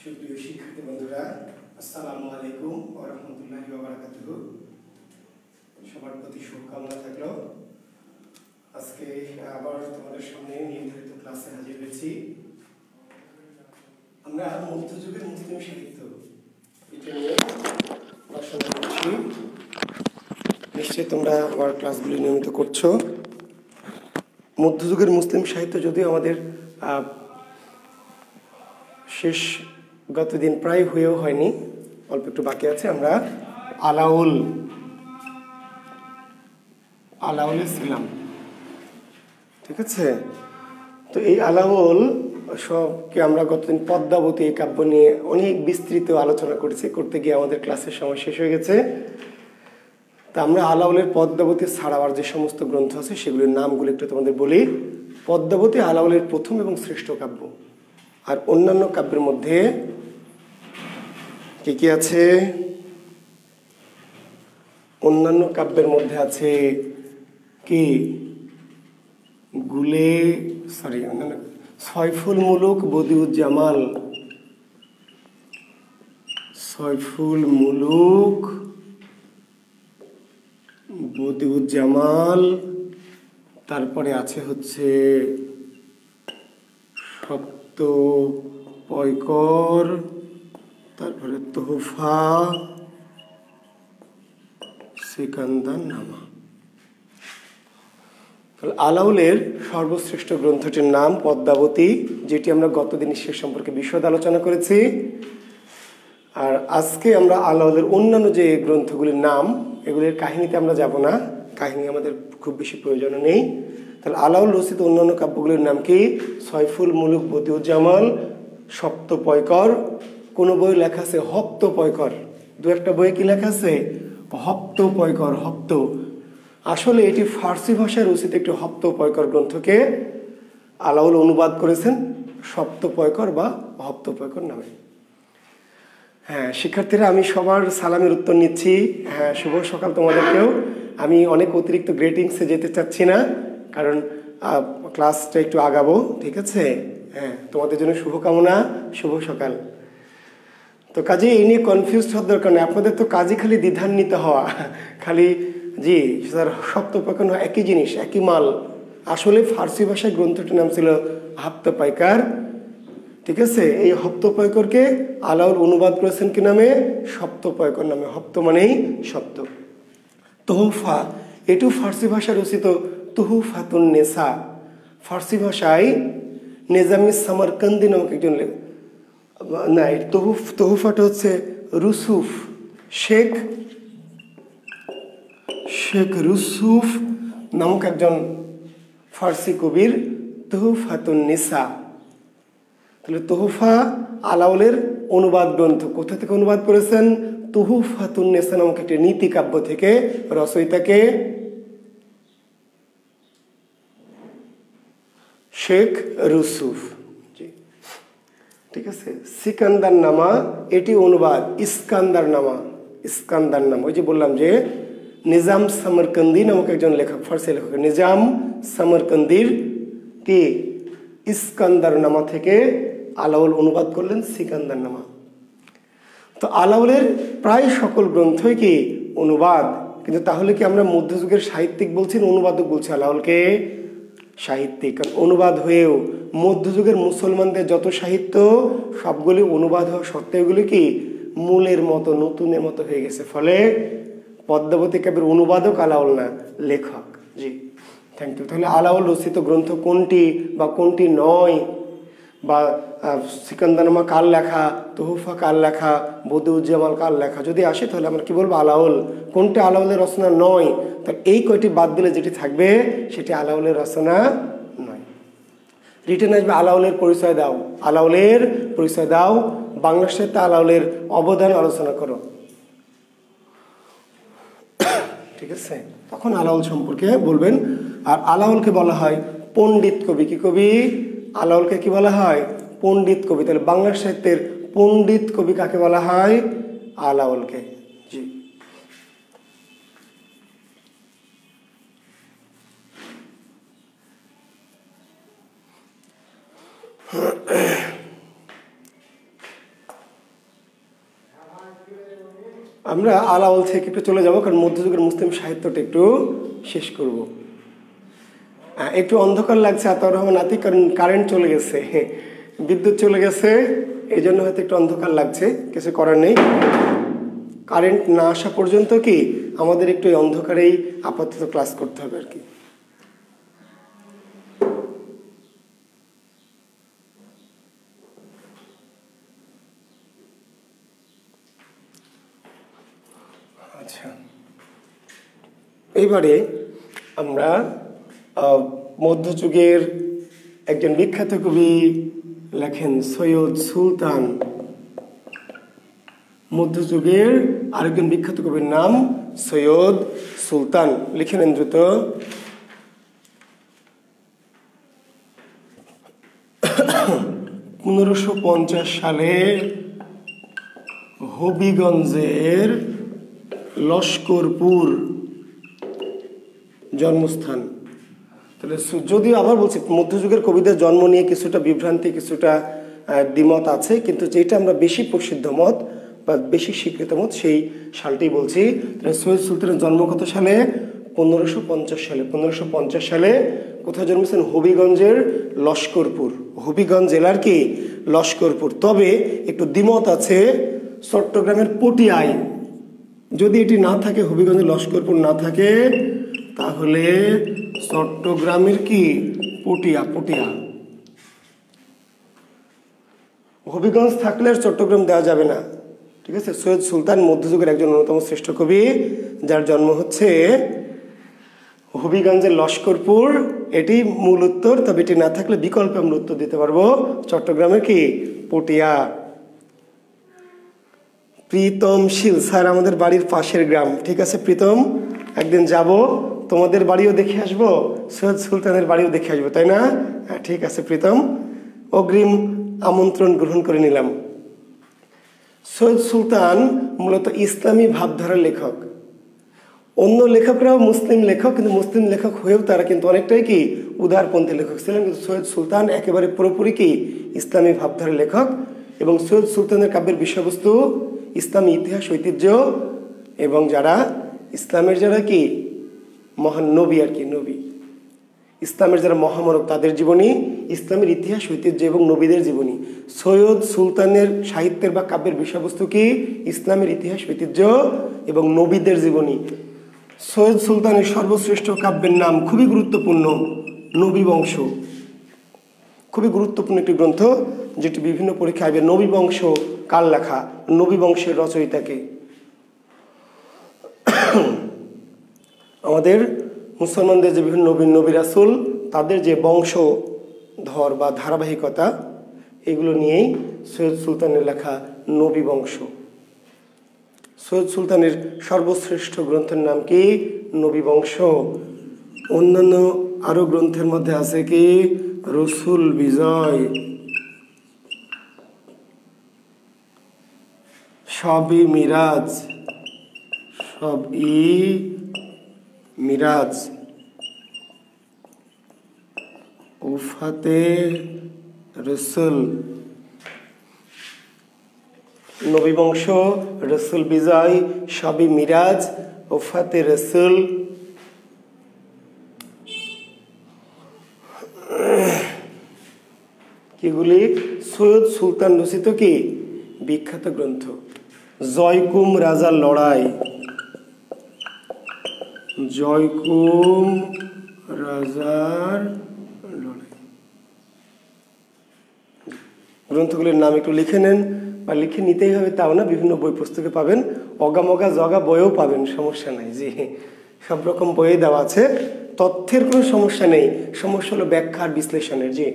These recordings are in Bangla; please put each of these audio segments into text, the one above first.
সুপ্রিয় শিক্ষার্থী বন্ধুরা, আসসালামু আলাইকুম ওয়া রাহমাতুল্লাহি ওয়া বারাকাতুহু। সবার প্রতি শুভকামনা থাকলো। আজকে আবার তোমাদের সামনে নির্ধারিত ক্লাসে হাজির হয়েছি। আমরা মধ্যযুগের মুসলিম সাহিত্য এটা নিয়ে পড়াশোনা করছি। নিশ্চয়ই তোমরা আমার ক্লাসগুলি নিয়মিত করছো। মধ্যযুগের মুসলিম সাহিত্য যদিও আমাদের শেষ গতদিন প্রায় হয়েও হয়নি, অল্প একটু বাকি আছে। আমরা আলাউলে ছিলাম, ঠিক আছে। তো এই আলাউল সবকে আমরা গতদিন পদ্মাবতী এই কাব্য নিয়ে অনেক বিস্তৃত আলোচনা করেছি, করতে গিয়ে আমাদের ক্লাসের সময় শেষ হয়ে গেছে। তা আমরা আলাউলের পদ্মাবতী ছাড়াও আর যে সমস্ত গ্রন্থ আছে সেগুলির নামগুলো একটু তোমাদের বলি। পদ্মাবতী আলাউলের প্রথম এবং শ্রেষ্ঠ কাব্য। আর অন্যান্য কাব্যের মধ্যে কি কি আছে? অন্যান্য কাব্যের মধ্যে আছে কি সয়ফুল মুলুক বদিউজ্জামাল, সয়ফুল মুলুক বদিউজ্জামাল, তারপরে আছে হচ্ছে সপ্ত পয়কর, তারপরে তোহফা, সিকান্দার নামা। আলাউলের সর্বশ্রেষ্ঠ গ্রন্থটির নাম পদ্মাবতী, যেটি আমরা গতদিন সে সম্পর্কে বিশদ আলোচনা করেছি। আর আজকে আমরা আলাউলের অন্যান্য যে গ্রন্থগুলির নাম, এগুলির কাহিনীতে আমরা যাব না, কাহিনী আমাদের খুব বেশি প্রয়োজন নেই। তাহলে আলাউল রচিত অন্যান্য কাব্যগুলির নাম কি? সয়ফুল মুলুক বদিউজ্জামাল, সপ্ত পয়কর, কোনো বই লেখা আছে হপ্ত পয়কর, দু একটা বই কি লেখা আছে হপ্ত পয়কর, হপ্ত। আসলে এটি ফার্সি ভাষায় রচিত একটি হপ্ত পয়কর গ্রন্থকে আলাউল অনুবাদ করেছেন সপ্ত পয়কর বা হপ্ত পয়কর নামে। হ্যাঁ শিক্ষার্থীরা, আমি সবার সালামের উত্তর নিচ্ছি। হ্যাঁ, শুভ সকাল তোমাদেরকেও। আমি অনেক অতিরিক্ত গ্রেটিংসে যেতে চাচ্ছি না, কারণ ক্লাসটা একটু আগাবো, ঠিক আছে। হ্যাঁ, তোমাদের জন্য শুভকামনা, শুভ সকাল। তো কাজে এই নিয়ে কনফিউজ হওয়ার দরকার নেই। আপনাদের তো কাজই খালি দ্বিধান্বিত হওয়া, খালি জি স্যার সপ্ত পয়কর একই জিনিস, একই মাল। আসলে ফার্সি ভাষায় গ্রন্থটির নাম ছিল হপ্ত পয়কর, ঠিক আছে। এই হপ্ত পয়করকে আলাউল অনুবাদ করেছেন কি নামে? সপ্ত পয়কর নামে। হপ্ত মানেই সপ্ত। তোহফা, এটিও ফার্সি ভাষায় রচিত তুহুফাতুন নেসা। ফার্সি ভাষায় নেজামি সামারকান্দি নামক একজন না, তোহুফাটা হচ্ছে রুসুফ, শেখ রুসুফ নামক একজন ফার্সি কবির তুহুফাতুন নিসা। তাহলে তোহফা আলাউলের অনুবাদ গ্রন্থ। কোথা থেকে অনুবাদ করেছেন? তুহুফাতুন নিসা নামক একটি নীতি কাব্য থেকে। রচয়িতাকে শেখ রুসুফ, ঠিক আছে। সিকান্দার নামা, এটি অনুবাদ ইস্কান্দার নামা। ইস্কান্দার নামা, ওই যে বললাম যে নিজাম সামরকান্দি নামক একজন লেখক, ফার্সি লেখক নিজাম সামরকান্দির কি ইস্কান্দার নামা থেকে আলাউল অনুবাদ করলেন সিকান্দার নামা। তো আলাউলের প্রায় সকল গ্রন্থই কি অনুবাদ। কিন্তু তাহলে কি আমরা মধ্যযুগের সাহিত্যিক বলছি না অনুবাদক বলছি? আলাউলকে সাহিত্যিক। কারণ অনুবাদ হয়েও মধ্যযুগের মুসলমানদের যত সাহিত্য সবগুলি অনুবাদ হওয়া সত্ত্বেও এগুলি কি মূলের মতো, নতুনের মতো হয়ে গেছে। ফলে পদ্মাবতী কাব্যের অনুবাদক আলাউল না, লেখক। জি, থ্যাংক ইউ। তাহলে আলাউল রচিত গ্রন্থ কোনটি বা কোনটি নয়, বা সিকান্দারনামা কার লেখা, তোহফা কার লেখা, বদিউজ্জামাল কার লেখা, যদি আসে তাহলে আমরা কি বলবো? আলাউল। কোনটা আলাউলের রচনা নয়, তাহলে এই কয়টি বাদ দিলে যেটি থাকবে সেটি আলাউলের রচনা নয়। রিটেন আসবে আলাউলের পরিচয় দাও, আলাউলের পরিচয় দাও, বাংলা সাহিত্যে আলাউলের অবদান আলোচনা করো, ঠিক আছে। তখন আলাউল সম্পর্কে বলবেন। আর আলাউলকে বলা হয় পণ্ডিত কবি। কি কবি? আলাউলকে কি বলা হয়? পণ্ডিত কবি। তাহলে বাংলা সাহিত্যের পণ্ডিত কবি কাকে বলা হয়? আলাউলকে। জি, আমরা আলাওল থেকে একটু চলে যাব, কারণ মধ্যযুগের মুসলিম সাহিত্যটা একটু শেষ করব। একটু অন্ধকার লাগছে আতাউর রহমান আতিক, কারণ কারেন্ট চলে গেছে, বিদ্যুৎ চলে গেছে, এই জন্য হয়তো একটু অন্ধকার লাগছে, কিছু করার নেই। কারেন্ট না আসা পর্যন্ত কি আমাদের একটু অন্ধকারেই আপাতত ক্লাস করতে হবে আর কি। আচ্ছা, এইবারে আমরা মধ্যযুগের একজন বিখ্যাত কবি লেখেন সৈয়দ সুলতান। মধ্যযুগের আরেকজন বিখ্যাত কবির নাম সৈয়দ সুলতান। লিখে নেন দ্রুত। সালে হবিগঞ্জের লস্করপুর জন্মস্থান। তাহলে যদিও আবার বলছি, মধ্যযুগের কবিদের জন্ম নিয়ে কিছুটা বিভ্রান্তি, কিছুটা দ্বিমত আছে, কিন্তু যেটা আমরা বেশি প্রসিদ্ধ মত বা বেশি স্বীকৃত মত সেই সালটি বলছি। সৈয়দ সুলতানের জন্ম কত সালে? 1550 সালে। 1550 সালে কোথায় জন্মেছেন? হবিগঞ্জের লস্করপুর। হবিগঞ্জ জেলার কি লস্করপুর। তবে একটু দ্বিমত আছে চট্টগ্রামের পটিয়ায়। যদি এটি না থাকে, হবিগঞ্জের লস্করপুর না থাকে, তাহলে চট্টগ্রামের কি পটিয়া। পটিয়া হবিগঞ্জ থাকলে আর চট্টগ্রাম দেওয়া যাবে না, ঠিক আছে। সৈয়দ সুলতান মধ্যযুগের একজন অন্যতম শ্রেষ্ঠ কবি, যার জন্ম হচ্ছে হবিগঞ্জের লস্করপুর। এটি মূল উত্তর, তবে এটি না থাকলে বিকল্পে আমরা উত্তর দিতে পারবো চট্টগ্রামের কি পটিয়া। প্রীতমশীল স্যার আমাদের বাড়ির পাশের গ্রাম, ঠিক আছে প্রীতম, একদিন যাব, তোমাদের বাড়িও দেখে আসবো, সৈয়দ সুলতানের বাড়িও দেখে আসবো, তাই না? হ্যাঁ ঠিক আছে প্রীতম, অগ্রিম আমন্ত্রণ গ্রহণ করে নিলাম। সৈয়দ সুলতান মূলত ইসলামী ভাবধারার লেখক। অন্য লেখকরাও মুসলিম লেখক, কিন্তু মুসলিম লেখক হয়েও তারা কিন্তু অনেকটাই কি উদারপন্থী লেখক ছিলেন, কিন্তু সৈয়দ সুলতান একেবারে পুরোপুরি কি ইসলামী ভাবধারার লেখক। এবং সৈয়দ সুলতানের কাব্যের বিষয়বস্তু ইসলামী ইতিহাস, ঐতিহ্য এবং যারা ইসলামের যারা কি মহান নবী আর কি, নবী ইসলামের যারা মহামানব তাদের জীবনী, ইসলামের ইতিহাস, ঐতিহ্য এবং নবীদের জীবনী। সৈয়দ সুলতানের সাহিত্যের বা কাব্যের বিষয়বস্তু কি ইসলামের ইতিহাস, ঐতিহ্য এবং নবীদের জীবনী। সৈয়দ সুলতানের সর্বশ্রেষ্ঠ কাব্যের নাম খুবই গুরুত্বপূর্ণ, নবী বংশ। খুবই গুরুত্বপূর্ণ একটি গ্রন্থ, যেটি বিভিন্ন পরীক্ষায় আসবে। নবী বংশ কার লেখা? নবী বংশের রচয়িতাকে। আমাদের মুসলমানদের যে বিভিন্ন নবী রাসূল, তাদের যে বংশধর বা ধারাবাহিকতা, এগুলো নিয়েই সৈয়দ সুলতানের লেখা নবী বংশ। সৈয়দ সুলতানের সর্বশ্রেষ্ঠ গ্রন্থের নাম কি? নবী বংশ। অন্যান্য আরো গ্রন্থের মধ্যে আছে কি রসুল বিজয়, সবই মিরাজ, সবই মিরাজ, উফাতে রসুল। নবী বংশ, রসুল বিজয়, সবই মিরাজ, উফাতে রসুল। কিগুলি সৈয়দ সুলতান রচিত কি বিখ্যাত গ্রন্থ। জয়কুম রাজার লড়াই, জয়কুম রাজার লড়াই। গ্রন্থগুলির নাম একটু লিখে নেন, বা লিখে নিতেই হবে তাও না, বিভিন্ন বই পুস্তকে পাবেন, অগামগা জগা বইও পাবেন, সমস্যা নাই। জি, সব রকম বইয়ে দেওয়া আছে, তথ্যের কোনো সমস্যা নেই, সমস্যা হলো ব্যাখ্যা আর বিশ্লেষণের। জি,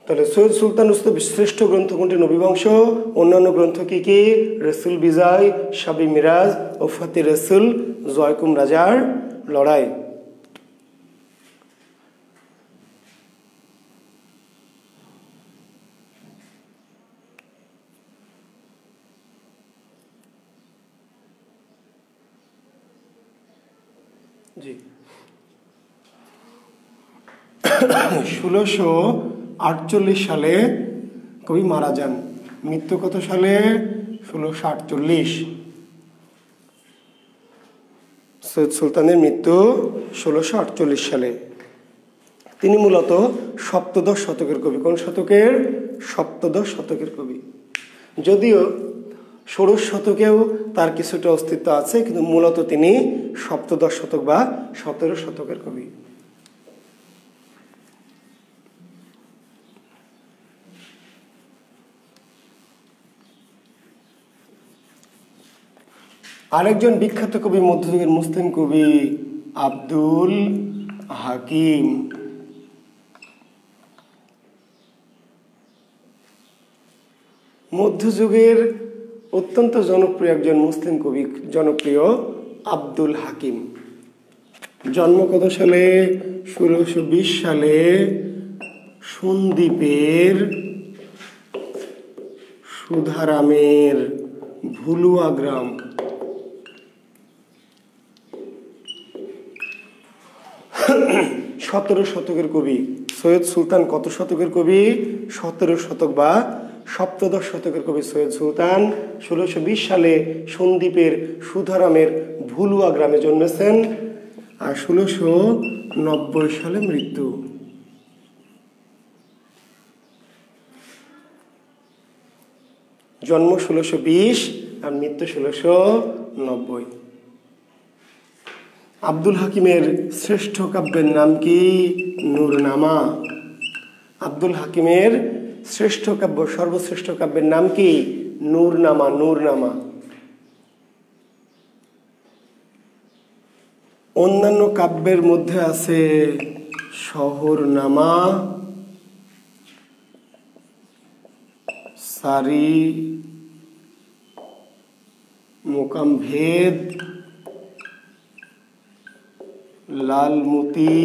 তাহলে সৈয়দ সুলতান রচিত শ্রেষ্ঠ গ্রন্থ কোনটি? নবী বংশ। অন্যান্য গ্রন্থ কি কি? রসুল বিজয়, সবই মিরাজ, উফাতে রসুল, জয়কুম রাজার লড়াই। জি, 1648 সালে কবি মারা যান। মৃত্যু কত সালে? 1648। সৈয়দ সুলতানের মৃত্যু 1648 সালে। তিনি মূলত সপ্তদশ শতকের কবি। কোন শতকের? সপ্তদশ শতকের কবি। যদিও ষোড়শ শতকেও তার কিছুটা অস্তিত্ব আছে, কিন্তু মূলত তিনি সপ্তদশ শতক বা 17 শতকের কবি। আরেকজন বিখ্যাত কবি মধ্যযুগের মুসলিম কবি আব্দুল হাকিম। মধ্যযুগের অত্যন্ত জনপ্রিয় একজন মুসলিম কবি, জনপ্রিয় আব্দুল হাকিম। জন্ম কত সালে? 1620 সালে সন্দ্বীপের সুধারামের ভুলুয়া গ্রাম। সতেরো শতকের কবি সৈয়দ সুলতান। কত শতকের কবি? 17 শতক বা সপ্তদশ শতকের কবি সৈয়দ সুলতান 1620 সালে সন্দ্বীপের সুধারামের ভুলুয়া গ্রামে জন্মেছেন আর 1690 সালে মৃত্যু। জন্ম 1620 আর মৃত্যু 1690। আব্দুল হাকিমের শ্রেষ্ঠ কাব্যের নাম কি? নূরনামা। আব্দুল হাকিমের শ্রেষ্ঠ কাব্য, সর্বশ্রেষ্ঠ কাব্যের নাম কি? নূরনামা। নূরনামা। অন্যান্য কাব্যের মধ্যে আছে শহরনামা, সারি মোকামভেদ, লালমতি,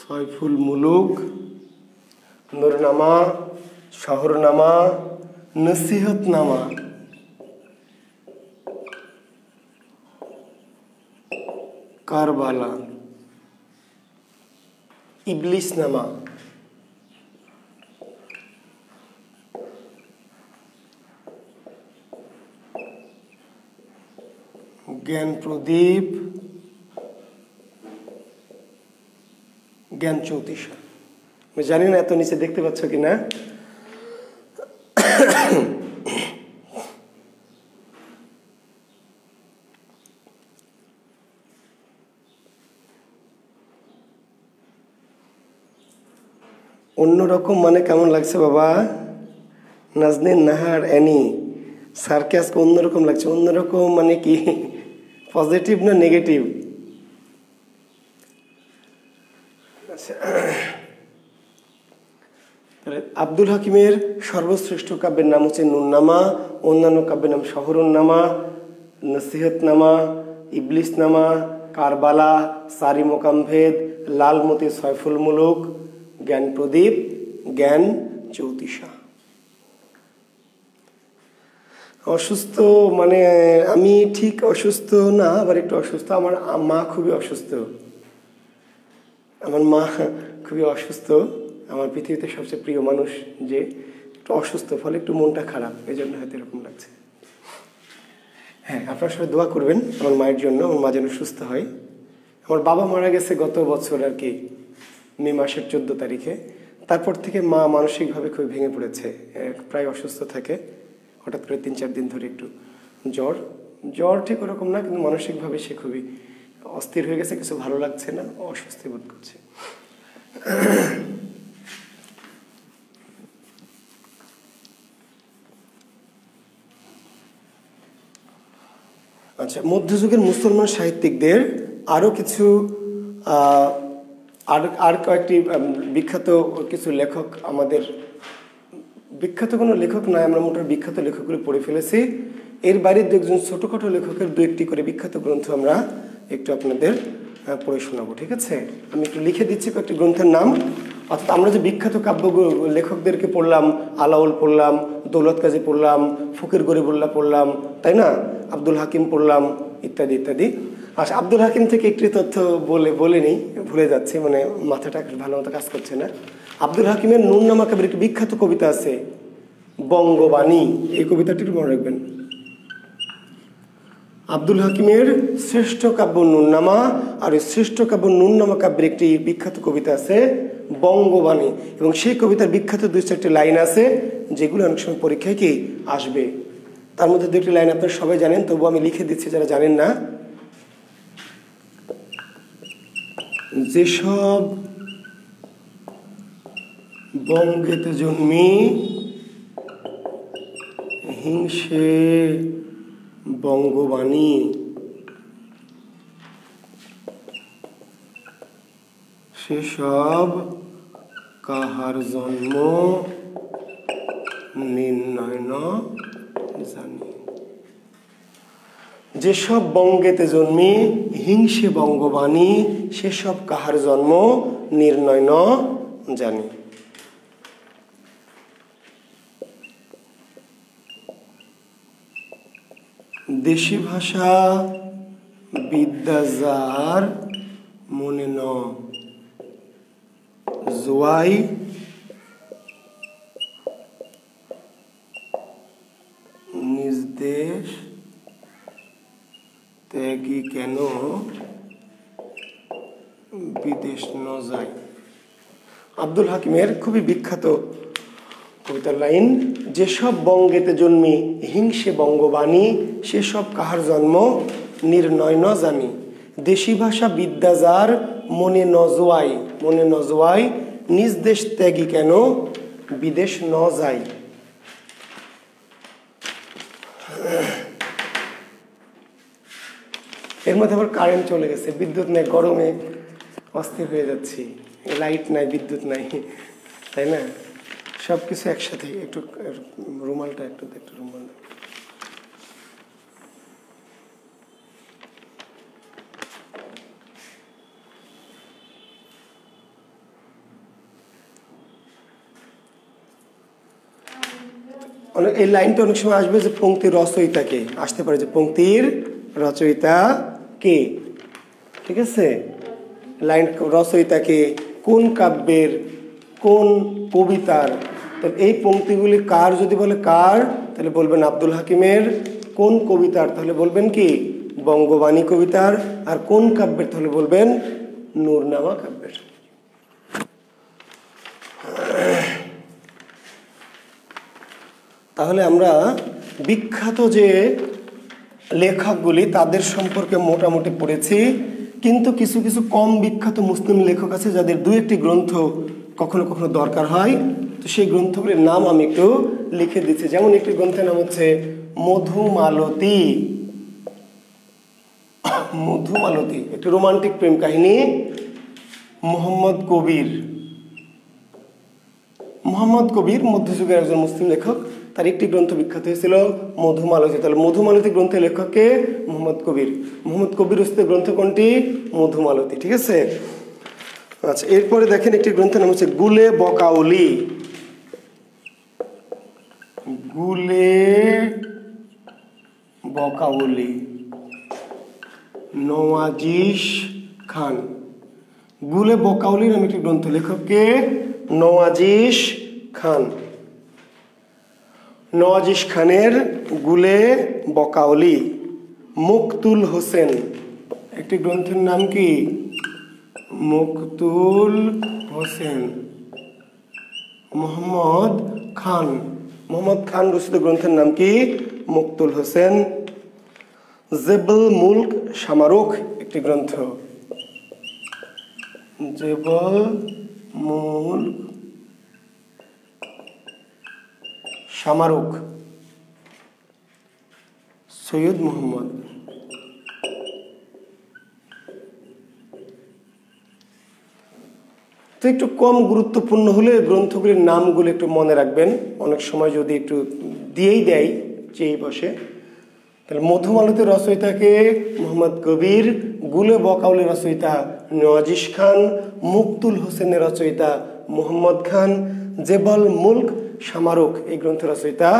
সয়ফুল মুলুক। নূরনামা, শহরনামা, নসিহতনামা, কারবালা, ইবলিসনামা। জ্ঞান প্রদীপ, জ্ঞান চৌতিশা। আমি জানি না এত নিচে দেখতে পাচ্ছ কিনা। অন্যরকম মানে কেমন লাগছে বাবা? নাজনীন, নাহার, অ্যানি, স্যারকে আজকে অন্যরকম লাগছে। অন্যরকম মানে কি? পজিটিভ না নেগেটিভ? আব্দুল হাকিমের সর্বশ্রেষ্ঠ কাব্যের নাম হচ্ছে নূরনামা। অন্যান্য কাব্যের নাম শহরনামা, নসিহতনামা, ইবলিসনামা, কারবালা, সারি মোকামভেদ, লালমতি, সয়ফুল মুলুক, জ্ঞান প্রদীপ, জ্ঞান চৌতিশা। অসুস্থ মানে আমি ঠিক অসুস্থ না, আবার একটু অসুস্থ। আমার মা খুবই অসুস্থ। আমার মা খুবই অসুস্থ। আমার পৃথিবীতে সবচেয়ে প্রিয় মানুষ যে একটু অসুস্থ, ফলে একটু মনটা খারাপ, এই জন্য হয়তো এরকম লাগছে। হ্যাঁ, আপনারা সবাই দোয়া করবেন আমার মায়ের জন্য, আমার মা যেন সুস্থ হয়। আমার বাবা মারা গেছে গত বছর আর কি, মে মাসের 14 তারিখে। তারপর থেকে মা মানসিকভাবে খুবই ভেঙে পড়েছে, প্রায় অসুস্থ থাকে। হঠাৎ করে 3-4 দিন ধরে একটু জ্বর। জ্বর ঠিক ওরকম না, কিন্তু মানসিকভাবে সে খুবই অস্থির হয়ে গেছে, কিছু ভালো লাগছে না, অস্বস্তি বোধ করছে। আচ্ছা, মধ্যযুগের মুসলমান সাহিত্যিকদের আরও কিছু আর কয়েকটি বিখ্যাত কিছু লেখক, আমাদের বিখ্যাত কোনো লেখক নয়, আমরা মোটামুটি বিখ্যাত লেখকগুলো পড়ে ফেলেছি। এর বাইরে দু একজন ছোটোখাটো লেখকের 2-1টি করে বিখ্যাত গ্রন্থ আমরা একটু আপনাদের পড়ে শোনাবো, ঠিক আছে? আমি একটু লিখে দিচ্ছি কয়েকটি গ্রন্থের নাম। অর্থাৎ আমরা যে বিখ্যাত কাব্য লেখকদেরকে পড়লাম, আলাউল পড়লাম, দৌলত কাজী পড়লাম, ফকির গরিবুল্লাহ পড়লাম, তাই না, আব্দুল হাকিম পড়লাম, ইত্যাদি ইত্যাদি। আচ্ছা, আব্দুল হাকিম থেকে একটি তথ্য বলে নিই, ভুলে যাচ্ছি, মানে মাথাটা ভালো মতো কাজ করছে না। আব্দুল হাকিমের নূরনামা কাব্যের একটি বিখ্যাত কবিতা আছে, বঙ্গবাণী। এই কবিতাটি একটু মনে রাখবেন। আব্দুল হাকিমের শ্রেষ্ঠ কাব্য নুরনামা, আর এই শ্রেষ্ঠ কাব্য নুরনামা কাব্যের একটি বিখ্যাত কবিতা আছে বঙ্গবাণী, এবং সেই কবিতার বিখ্যাত 2-4টি লাইন আছে যেগুলো অনেক সময় পরীক্ষায় কি আসবে। তার মধ্যে 2টি লাইন আপনারা সবাই জানেন, তবু আমি লিখে দিচ্ছি যারা জানেন না। যেসব বঙ্গেতে জন্মি হিংসে বঙ্গবাণী, সেসব কাহার জন্ম নির্ণয় ন জানি। যেসব বঙ্গেতে জন্মি হিংসে বঙ্গবাণী, সেসব কাহার জন্ম নির্ণয় ন জানি। দেশি ভাষা বিদ্যা যার মনে ন জোয়াই, নিজ দেশ ত্যাগী কেন বিদেশ ন যায়। আব্দুল হাকিমের খুবই বিখ্যাত কবিতার লাইন, যেসব বঙ্গেতে জন্মি হিংসে বঙ্গবাণী, সেসব কাহার জন্ম নির্ণয় ন জানি। দেশি ভাষা বিদ্যা যার মনে ন জোয়াই, মনে ন জোয়াই, নিজ দেশ ত্যাগী কেন বিদেশ ন যায়। এর মধ্যে আবার কারেন্ট চলে গেছে, বিদ্যুৎ নেই, গরমে অস্থির হয়ে যাচ্ছি, লাইট নাই, বিদ্যুৎ নাই, তাই না? সব কিছু একসাথে। একটু রুমালটা একটু রুমাল। এই লাইনটা অনেক সময় আসবে যে পংক্তির রচয়িতা কে, আসতে পারে যে পংক্তির রচয়িতা কে, ঠিক আছে? লাইন রচয়িতা কে, কোন কাব্যের, কোন কবিতার। তাহলে এই পংক্তিগুলি কার যদি বলে কার, তাহলে বলবেন আব্দুল হাকিমের। কোন কবিতার, তাহলে বলবেন কি বঙ্গবাণী কবিতার। আর কোন কাব্যের, তাহলে বলবেন নুরনামা কাব্যের। তাহলে আমরা বিখ্যাত যে লেখকগুলি তাদের সম্পর্কে মোটামুটি পড়েছি, কিন্তু কিছু কিছু কম বিখ্যাত মুসলিম লেখক আছে যাদের 2-1টি গ্রন্থ কখনো কখনো দরকার হয়। তো সেই গ্রন্থগুলির নাম আমি একটু লিখে দিচ্ছি। যেমন একটি গ্রন্থের নাম হচ্ছে মধুমালতী। মধুমালতী একটি রোমান্টিক প্রেম কাহিনী, মোহাম্মদ কবির। মোহাম্মদ কবির মধ্যযুগের একজন মুসলিম লেখক, তার একটি গ্রন্থ বিখ্যাত হয়েছিল মধুমালতী। তাহলে মধুমালতী গ্রন্থের লেখককে মোহাম্মদ কবির। মোহাম্মদ কবির রচিত গ্রন্থ কোনটি? মধুমালতী, ঠিক আছে? আচ্ছা, এরপরে দেখেন একটি গ্রন্থের নাম হচ্ছে গুলে বকাউলি। গুলে বকাউলি, নওয়াজিশ খান। গুলে বকাউলি নামে একটি গ্রন্থ, লেখককে নওয়াজিশ খান। নওয়াজিশ খানের গুলে বকাউলি। মুকতুল হোসেন একটি গ্রন্থের নাম কি? মুকতুল হোসেন। মোহাম্মদ খান, মোহাম্মদ খান রচিত গ্রন্থের নাম কি? মুকতুল হোসেন। জেবল মুলক শামারুখ একটি গ্রন্থ, জেবল মুলক শামারুখ, সৈয়দ মোহাম্মদ। তো একটু কম গুরুত্বপূর্ণ হলে গ্রন্থগুলির নামগুলো একটু মনে রাখবেন। অনেক সময় যদি একটু দিয়েই দেয় চেয়ে বসে, তাহলে মধুমালতীর রচয়িতাকে মোহাম্মদ কবির, গুলে বকাউলের রচয়িতা নওয়াজিশ খান, মুকতুল হোসেনের রচয়িতা মোহাম্মদ খান, জেবল মুলক শামারুখ এই গ্রন্থের রচয়িতা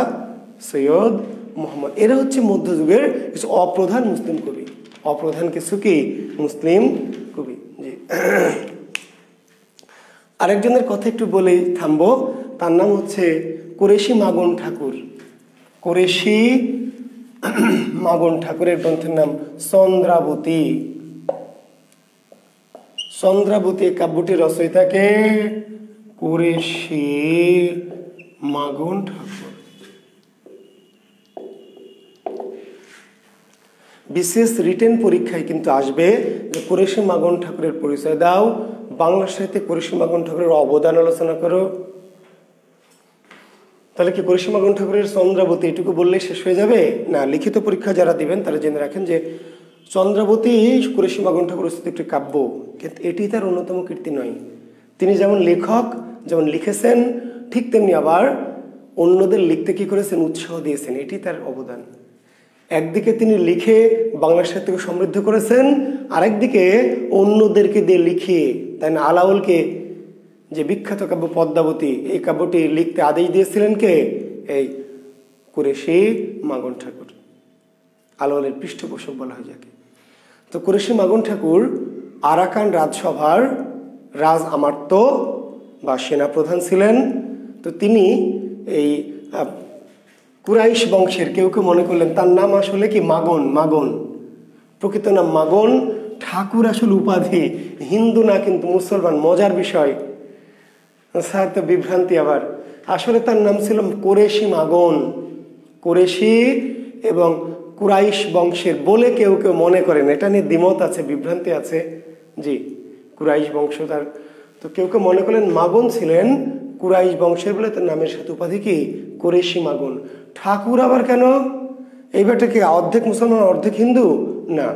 সৈয়দ মোহাম্মদ। এরা হচ্ছে মধ্যযুগের কিছু অপ্রধান মুসলিম কবি। অপ্রধান কিছু কি মুসলিম কবি। জি, আরেকজনের কথা একটু বলেই থামবো। তার নাম হচ্ছে কুরেশি মাগন ঠাকুর। কুরেশি মাগন ঠাকুরের গ্রন্থের নাম চন্দ্রাবতী। চন্দ্রাবতী কাব্যটি রচয়িতাকে কুরেশি মাগন ঠাকুর। বিশেষ রিটেন পরীক্ষায় কিন্তু আসবে যে কুরেশি মাগন ঠাকুরের পরিচয় দাও, বাংলা সাহিত্যে কুরেশি মাগন ঠাকুরের অবদান আলোচনা করো। তাহলে কি কুরেশি মাগন ঠাকুরের চন্দ্রাবতী এটুকু বললেই শেষ হয়ে যাবে? না, লিখিত পরীক্ষা যারা দিবেন তারা জেনে রাখেন যে চন্দ্রাবতী কুরেশি মাগন ঠাকুর রচিত একটি কাব্য, কিন্তু এটি তার অন্যতম কীর্তি নয়। তিনি যেমন লেখক, যেমন লিখেছেন, ঠিক তেমনি আবার অন্যদের লিখতে কি করেছেন, উৎসাহ দিয়েছেন, এটি তার অবদান। একদিকে তিনি লিখে বাংলা সাহিত্যকে সমৃদ্ধ করেছেন, আরেকদিকে অন্যদেরকে দিয়ে লিখিয়ে, তাই না, আলাওলকে যে বিখ্যাত কাব্য পদ্মাবতী, এই কাব্যটি লিখতে আদেশ দিয়েছিলেন কে? এই কুরেশি মাগন ঠাকুর। আলাওলের পৃষ্ঠপোষক বলা হয় যাকে। তো কুরেশি মাগন ঠাকুর আরাকান রাজসভার রাজ আমার্ত বা সেনাপ্রধান ছিলেন। তো তিনি এই কুরাইশ বংশের, কেউ কেউ মনে করলেন তার নাম আসলে কি মাগন, মাগন প্রকৃত নাম মাগন ঠাকুর, আসলে উপাধি, হিন্দু না কিন্তু মুসলমান। মজার বিষয়, স্যার তো বিভ্রান্তি আবার, আসলে তার নাম ছিল কুরেশি মাগন। কুরেশি এবং কুরাইশ বংশের বলে কেউ কেউ মনে করেন, এটা নিয়ে দ্বিমত আছে, বিভ্রান্তি আছে। জি, কুরাইশ বংশ তার, তো কেউ কেউ মনে করলেন মাগন ছিলেন কুরাইশ বংশের বলে তার নামের সাথে উপাধি কি কুরেশি মাগন। ঠাকুর আবার কেন? এইবারটা কি অর্ধেক মুসলমান অর্ধেক হিন্দু? না,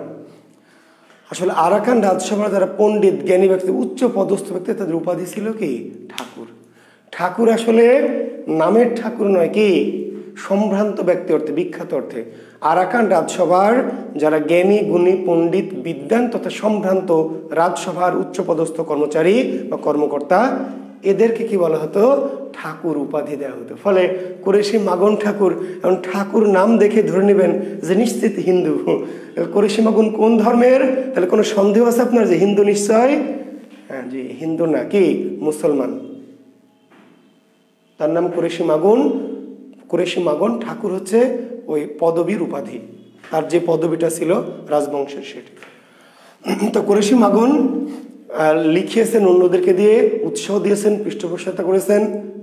আসলে আরাকান রাজসভার যারা পণ্ডিত জ্ঞানী ব্যক্তি, উচ্চ পদস্থ ব্যক্তি, তাদের উপাধি ছিল কি ঠাকুর। ঠাকুর আসলে নামের ঠাকুর নয়, কি সম্ভ্রান্ত ব্যক্তি অর্থে, বিখ্যাত অর্থে। আরাকান রাজসভার যারা জ্ঞানী গুণী পণ্ডিত বিদ্বান তথা সম্ভ্রান্ত রাজসভার উচ্চপদস্থ কর্মচারী বা কর্মকর্তা, এদেরকে কি বলা হতো? ঠাকুর উপাধি দেওয়া হতো। ফলে কুরেশি মাগন ঠাকুর, এখন ঠাকুর নাম দেখে ধরে নেবেন যে নিশ্চিত হিন্দু। কুরেশি মাগন কোন ধর্মের? তাহলে কোনো সন্দেহ আছে আপনার যে হিন্দু নিশ্চয়? হ্যাঁ জি, হিন্দু না, কি মুসলমান। তার নাম কুরেশি মাগন। কুরেশি মাগন ঠাকুর হচ্ছে ওই পদবীর উপাধি, তার যে পদবীটা ছিল রাজবংশের সেটি। তো কুরেশি মাগন লিখিয়েছেন, অন্যদেরকে দিয়ে উৎসাহ দিয়েছেন, পৃষ্ঠপোষকতা করেছেন,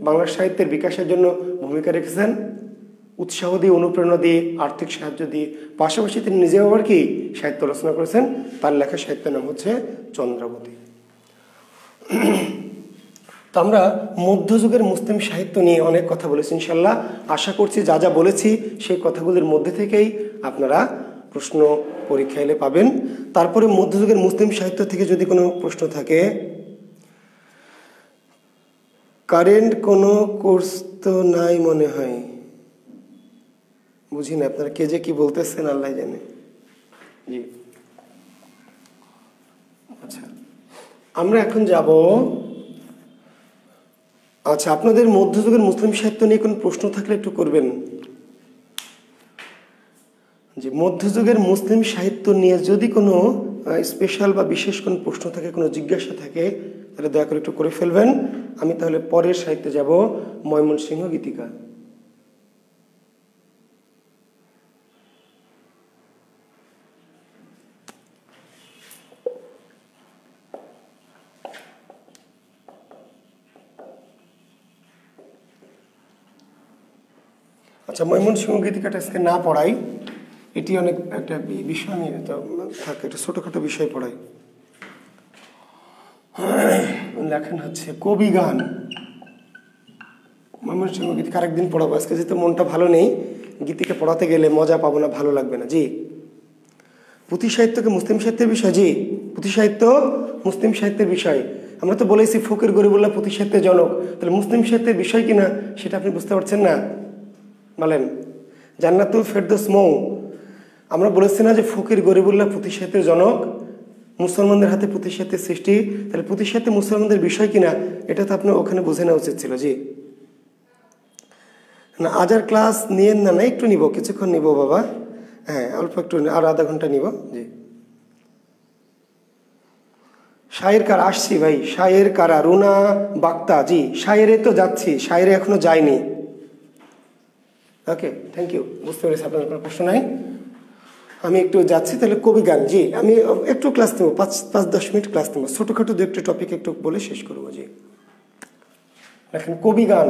বাংলা সাহিত্যের বিকাশের জন্য ভূমিকা রেখেছেন, উৎসাহ দিয়ে, অনুপ্রেরণা দিয়ে, আর্থিক সাহায্য দিয়ে। পাশাপাশি তিনি নিজেও আবার কি সাহিত্য রচনা করেছেন। তার লেখা সাহিত্যের নাম হচ্ছে চন্দ্রাবতী। তো আমরা মধ্যযুগের মুসলিম সাহিত্য নিয়ে অনেক কথা বলেছি। ইনশাল্লাহ আশা করছি যা যা বলেছি সেই কথাগুলির মধ্যে থেকেই আপনারা প্রশ্ন পরীক্ষা এলে পাবেন। তারপরে মধ্যযুগের মুসলিম সাহিত্য থেকে যদি কোনো প্রশ্ন থাকে, কারেন্ট কোনো কোর্স তো নাই মনে হয়, বুঝি না আপনারা কে যে কি বলতেছেন, আল্লাহ জানে। জি আচ্ছা, আমরা এখন যাব। আচ্ছা, আপনাদের মধ্যযুগের মুসলিম সাহিত্য নিয়ে কোনো প্রশ্ন থাকলে একটু করবেন। যে মধ্যযুগের মুসলিম সাহিত্য নিয়ে যদি কোনো স্পেশাল বা বিশেষ কোনো প্রশ্ন থাকে, কোনো জিজ্ঞাসা থাকে, তাহলে দয়া করে একটু করে ফেলবেন। আমি তাহলে পরের সাহিত্যে যাব, ময়মনসিংহ গীতিকা। আচ্ছা, ময়মনসিংহ গীতিকাটা আজকে না পড়াই, এটি অনেক একটা বিষয় নিয়ে থাকে, একটা ছোটোখাটো বিষয় পড়াই। লেখেন হচ্ছে কবি গান। ময়মনসিংহ গীতিকা আরেকদিন পড়াবো, আজকে যেহেতু মনটা ভালো নেই, গীতিকা পড়াতে গেলে মজা পাবো না, ভালো লাগবে না। জি, পুঁথি সাহিত্যকে মুসলিম সাহিত্যের বিষয়। জি, পুঁথি সাহিত্য মুসলিম সাহিত্যের বিষয়। আমরা তো বলেছি ফকির গরিবুল্লাহ পুঁথি সাহিত্যের জনক, তাহলে মুসলিম সাহিত্যের বিষয় কিনা সেটা আপনি বুঝতে পারছেন না? বলেন, জান্নাতুল ফেরদৌস মৌ, আমরা বলেছি না যে ফকির গরিবুল্লাহ পুঁথি সাহিত্যের জনক, মুসলমানদের হাতে পুঁথি সাহিত্যের সৃষ্টি, তাহলে পুঁথি সাহিত্যে মুসলমানদের বিষয় কিনা এটা তো আপনার ওখানে বুঝে নেওয়া উচিত ছিল। জি না, আজ আর ক্লাস নিয়েন না, না একটু নিব, কিছুক্ষণ নিব বাবা, হ্যাঁ অল্প একটু, আর আধা ঘন্টা নিব। জি, শায়ের কারা আসছি ভাই, শায়ের কারা, রুনা বাক্তা। জি, শায়েরে তো যাচ্ছি, শায়েরে এখনো যায়নি। ওকে, থ্যাংক ইউ, বুঝতে পেরেছি আপনার কোনো প্রশ্ন নাই। আমি একটু যাচ্ছি তাহলে কবি গান। জি, আমি একটু ক্লাস নেবো, 5-10 মিনিট ক্লাস নেবো, ছোটোখাটো দু একটি টপিক একটু বলে শেষ করবো। জি, দেখেন কবি গান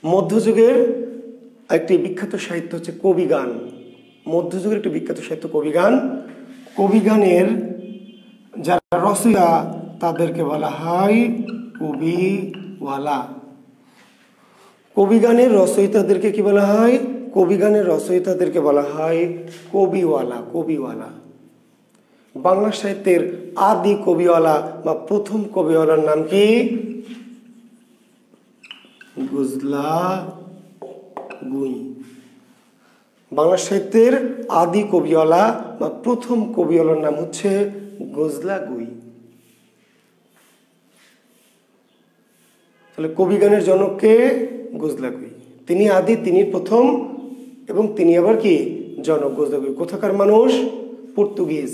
মধ্যযুগের একটি বিখ্যাত সাহিত্য হচ্ছে কবি গান। মধ্যযুগের একটি বিখ্যাত সাহিত্য কবি গান। কবি গানের যারা রচয়িতা তাদেরকে বলা হয় কবিওয়ালা। কবি গানের রচয়িতাদেরকে কি বলা হয়? কবি গানের রচয়িতাদেরকে বলা হয় কবিওয়ালা। কবিওয়ালা বাংলা সাহিত্যের আদি কবিওয়ালা বা প্রথম কবিওয়ালার নাম কি? গুজলাগুই। বাংলা সাহিত্যের আদি কবিওয়ালা বা প্রথম কবিওয়ালার নাম হচ্ছে গুজলাগুই। তাহলে কবিগানের জনককে গুজলাগুই, তিনি আদি, তিনি প্রথম এবং তিনি আবার কি জনক। গুজলাগুই কোথাকার মানুষ? পর্তুগিজ।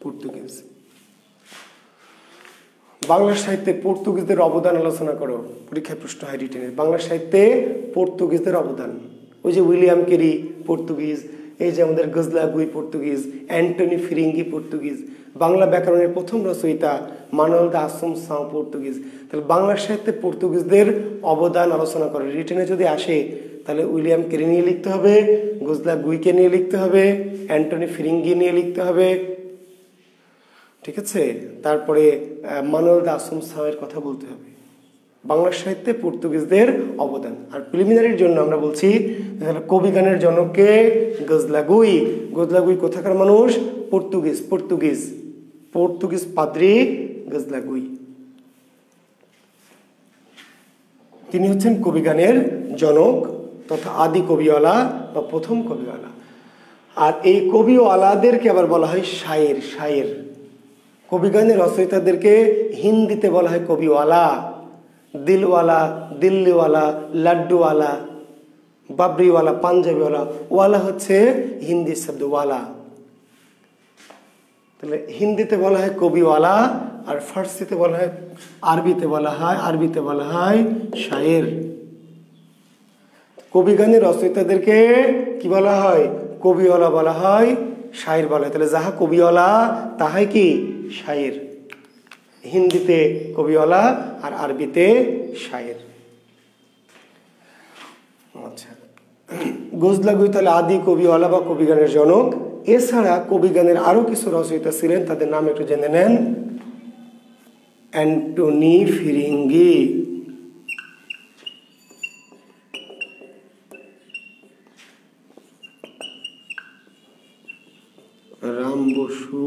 পর্তুগিজ। বাংলা সাহিত্যে পর্তুগিজদের অবদান আলোচনা করো, পরীক্ষায় প্রশ্ন হয় রিটেনে। বাংলা সাহিত্যে পর্তুগিজদের অবদান, ওই যে উইলিয়াম কেরি পর্তুগিজ, এই যে আমাদের গজলাগুই পর্তুগিজ, অ্যান্টনি ফিরিঙ্গি পর্তুগিজ, বাংলা ব্যাকরণের প্রথম রচয়িতা মানুয়েল দা আসুনসাও পর্তুগিজ। তাহলে বাংলা সাহিত্যে পর্তুগিজদের অবদান আলোচনা করে। রিটেনে যদি আসে তাহলে উইলিয়াম কেরি নিয়ে লিখতে হবে, গজলাগুইকে নিয়ে লিখতে হবে, অ্যান্টনি ফিরিঙ্গি নিয়ে লিখতে হবে, ঠিক আছে? তারপরে মানুয়েল দা আসুনসাওয়ের কথা বলতে হবে। বাংলা সাহিত্যে পর্তুগিজদের অবদান। আর প্রিলিমিনারির জন্য আমরা বলছি কবি গানের জনককে গজলাগুই। গজলাগুই কোথাকার মানুষ? পর্তুগিজ। পর্তুগিজ পর্তুগিজ পাদ্রী গজলাগুই, তিনি হচ্ছেন কবি গানের জনক তথা আদি কবিওয়ালা বা প্রথম কবিওয়ালা। আর এই কবিওয়ালাদেরকে আবার বলা হয় শায়ের। শায়ের কবিগানের রচয়িতাদেরকে হিন্দিতে বলা হয় কবিওয়ালা। দিলওয়ালা, দিল্লিওয়ালা, লাড্ডুওয়ালা, বাবরিওয়ালা, পাঞ্জাবিওয়ালা। ওয়ালা হচ্ছে হিন্দি শব্দ ওয়ালা। তাহলে হিন্দিতে বলা হয় কবিওয়ালা, আর ফার্সিতে বলা হয়, আরবিতে বলা হয় শায়ের। কবিগানের রচয়িতাদেরকে কি বলা হয়? কবিওয়ালা বলা হয়, শায়ের বলা হয়। তাহলে যাহা কবিওয়ালা তাহাই কি শায়ের। হিন্দিতে কবিওয়ালা আর আরবিতে শায়ের। আচ্ছা, গজলাগুই তাহলে আদি কবিওয়ালা বা কবিগানের জনক। এছাড়া কবিগানের আরো কিছু রচয়িতা ছিলেন, তাদের নাম একটু জেনে নেন। অ্যান্টনি ফিরিঙ্গি, রাম বসু,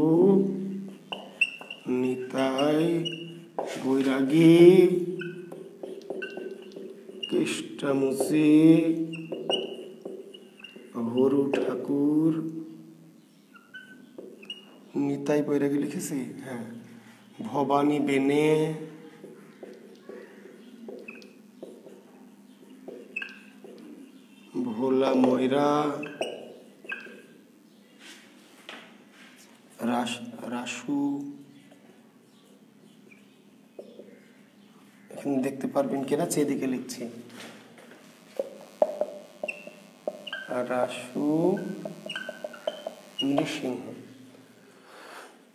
নিতাই বৈরাগী, কেষ্টামুচি, হরু ঠাকুর। নিতাই বৈরাগী লিখেছি, হ্যাঁ। ভবানী বেনে, ভোলা ময়রা, রাসু। এখানে দেখতে পারবেন কিনা, এদিকে লিখছি। রাসু নৃসিংহ।